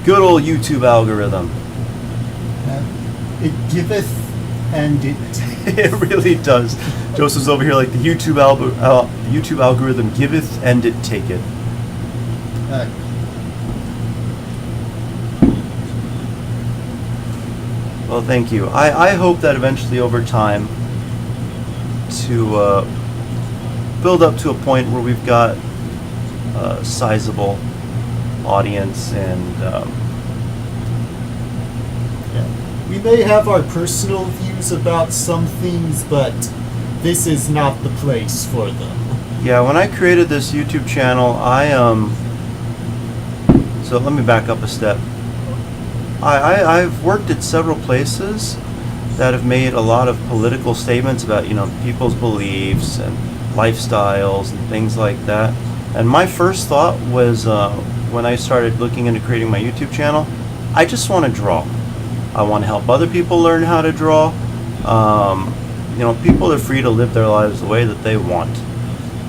Good old YouTube algorithm. It giveth and it It really does. Joseph's over here like the YouTube algorithm giveth and it taketh. uh, Well, thank you. I hope that eventually over time to build up to a point where we've got a sizable audience and we may have our personal views about some things, but this is not the place for them. yeah, when I created this YouTube channel, so let me back up a step. I've worked at several places that have made a lot of political statements about, you know, people's beliefs and lifestyles and things like that. And my first thought was, when I started looking into creating my YouTube channel, I just want to draw. I want to help other people learn how to draw. You know, people are free to live their lives the way that they want.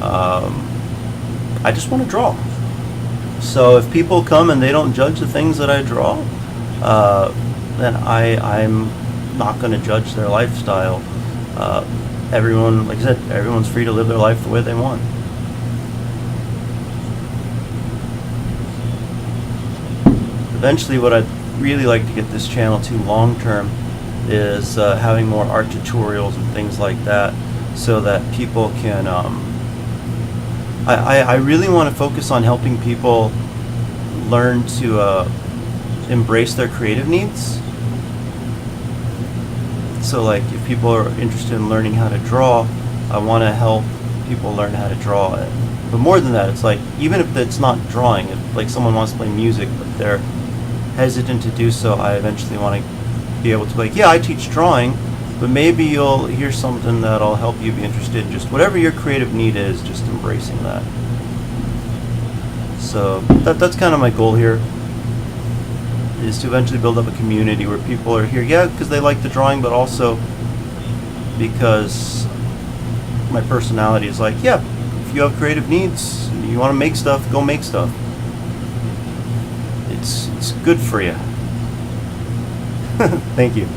I just want to draw. So if people come and they don't judge the things that I draw, then I'm not going to judge their lifestyle. Everyone, like I said, everyone's free to live their life the way they want. Eventually, what I'd really like to get this channel to long term is having more art tutorials and things like that, so that people can. I really want to focus on helping people learn to embrace their creative needs. So, like, if people are interested in learning how to draw, I want to help people learn how to draw it. But more than that, it's like, even if it's not drawing, if like someone wants to play music but they're hesitant to do so, I eventually want to be able to be like, yeah, I teach drawing, but maybe you'll hear something that'll help you be interested in just whatever your creative need is, just embracing that. So that's kind of my goal here, is to eventually build up a community where people are here, yeah, because they like the drawing, but also because my personality is like, yeah, if you have creative needs, you want to make stuff, go make stuff. It's good for you. Thank you.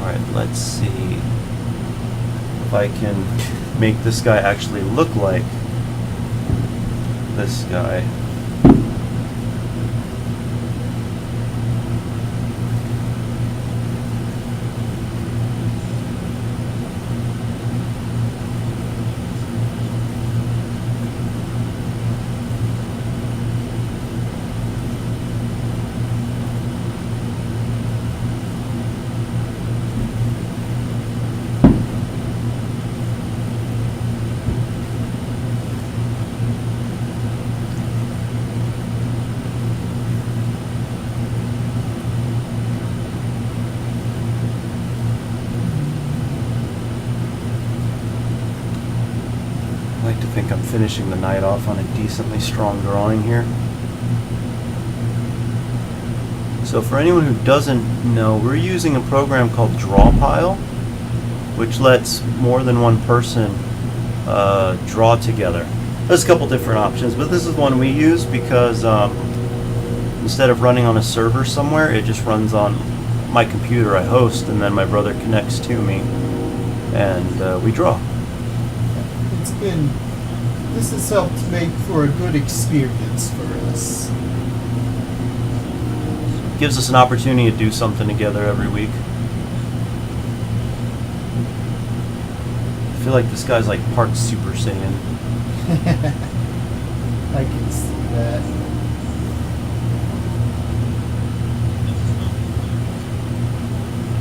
Alright, let's see if I can make this guy actually look like this guy. I like to think I'm finishing the night off on a decently strong drawing here. So for anyone who doesn't know, we're using a program called Drawpile, which lets more than one person draw together. There's a couple different options, but this is one we use because instead of running on a server somewhere, it just runs on my computer I host, and then my brother connects to me, and we draw. This has helped make for a good experience for us. gives us an opportunity to do something together every week. I feel like this guy's like part Super Saiyan. I can see that.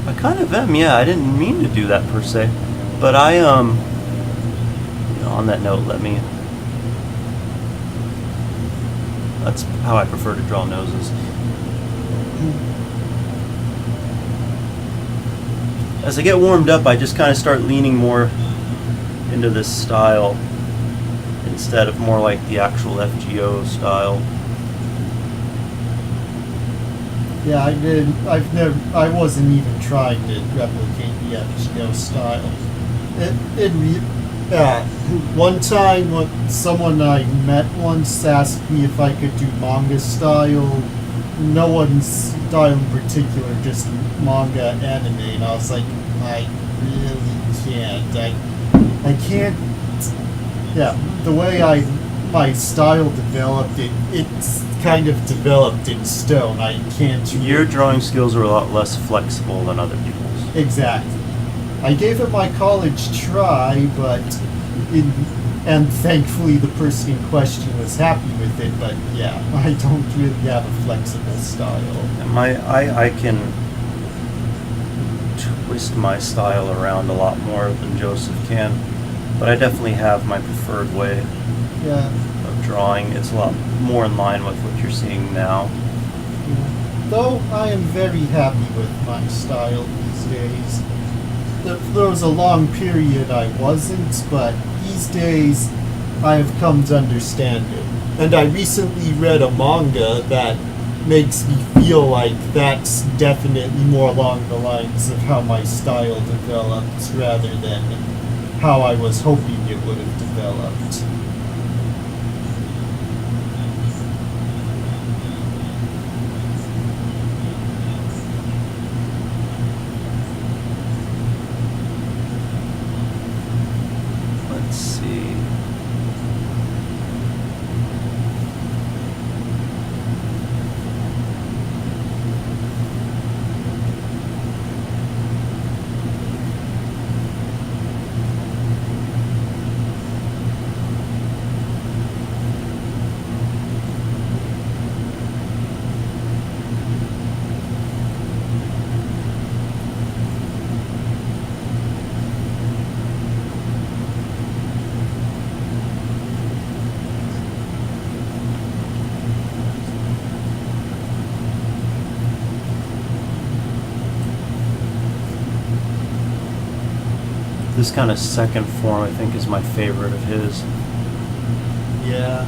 I kind of am, yeah. I didn't mean to do that per se, but I you know, on that note, that's how I prefer to draw noses. As I get warmed up, I just kind of start leaning more into this style instead of more like the actual FGO style. Yeah, I wasn't even trying to replicate the FGO style. One time, someone I met once asked me if I could do manga style. No one's style in particular, just manga anime, and I was like, I really can't. I can't. Yeah, the way my style developed, it's kind of developed in stone. I can't. Your drawing skills are a lot less flexible than other people's. Exactly. I gave it my college try, and thankfully the person in question was happy with it, but yeah, I don't really have a flexible style. I can twist my style around a lot more than Joseph can, but I definitely have my preferred way of drawing. It's a lot more in line with what you're seeing now. Yeah. Though I am very happy with my style these days. There was a long period I wasn't, but these days I have come to understand it. And I recently read a manga that makes me feel like that's definitely more along the lines of how my style developed rather than how I was hoping it would have developed. Let's see. This kind of second form, I think, is my favorite of his. Yeah.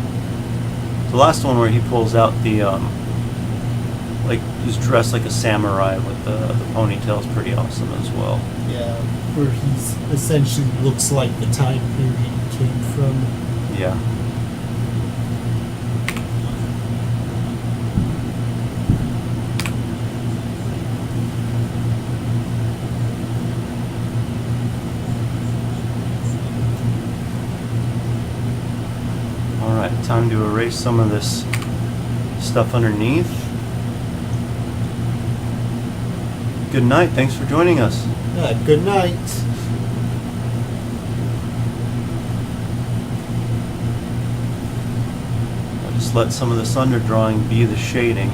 The last one where he pulls out the, like, he's dressed like a samurai with the ponytail is pretty awesome as well. Yeah, where he's essentially looks like the time period he came from. Yeah. Alright, time to erase some of this stuff underneath. Good night, thanks for joining us. Yeah, good night. I'll just let some of this underdrawing be the shading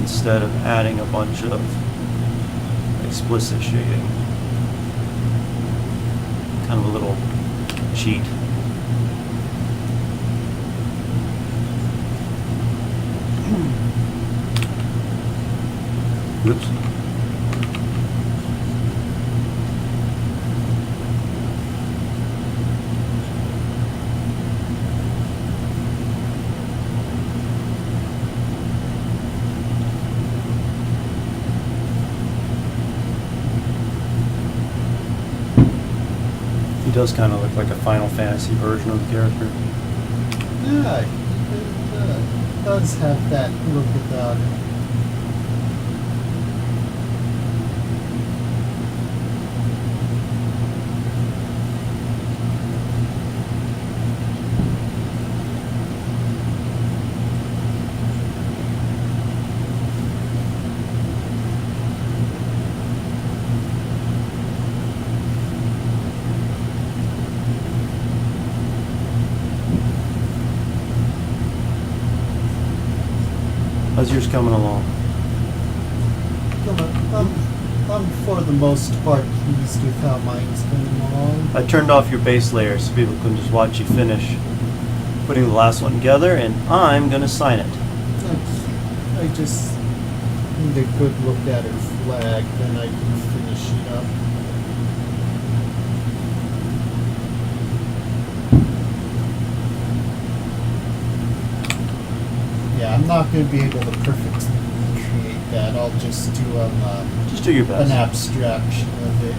instead of adding a bunch of explicit shading. Kind of a little cheat. Whoops. He does kind of look like a Final Fantasy version of the character. Yeah, it does have that look about it. yours coming along? I'm for the most part pleased with how mine's coming along. I turned off your base layer so people can just watch you finish putting the last one together, and I'm gonna sign it. I just need a good look at her flag, then I can finish it up. Yeah, I'm not going to be able to perfectly recreate that. I'll just do Just do your an best. abstraction of it.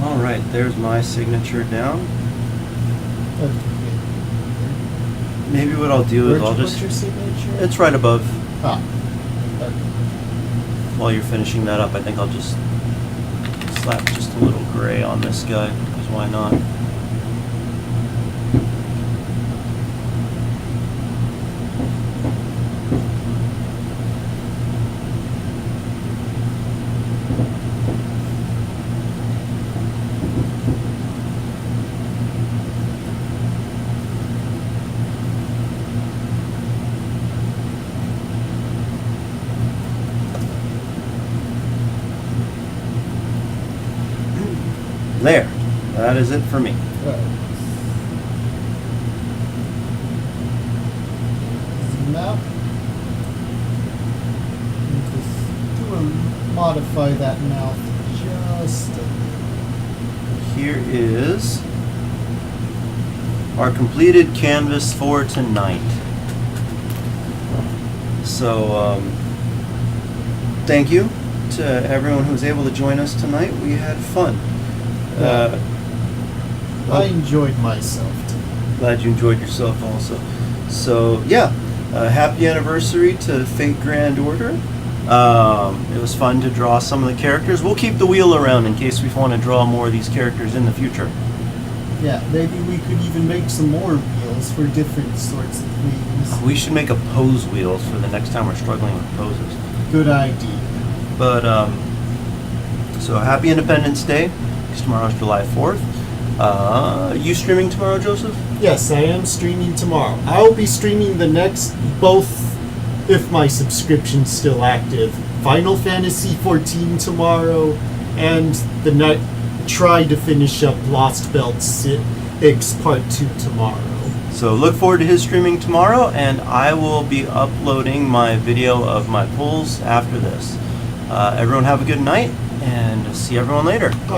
All right, there's my signature down. Maybe what I'll do is I'll Where'd you just... put your signature? It's right above. Ah. While you're finishing that up, I think I'll just slap just a little gray on this guy, because why not? There. That is it for me. Map. Just modify that mouth just a little. Here is our completed canvas for tonight. So, thank you to everyone who was able to join us tonight. We had fun. I enjoyed myself too. Glad you enjoyed yourself also. So, yeah, happy anniversary to Fate Grand Order. It was fun to draw some of the characters. We'll keep the wheel around in case we want to draw more of these characters in the future. Yeah, maybe we could even make some more wheels for different sorts of things. We should make a pose wheel for the next time we're struggling with poses. Good idea. But, so happy Independence Day, because tomorrow's July 4th. You streaming tomorrow, Joseph? Yes, I am streaming tomorrow. I'll be streaming the next, both, if my subscription's still active, Final Fantasy XIV tomorrow, and try to finish up Lost Belt 6 Part 2 tomorrow. So look forward to his streaming tomorrow, and I will be uploading my video of my pulls after this. Everyone have a good night, and see everyone later. Bye.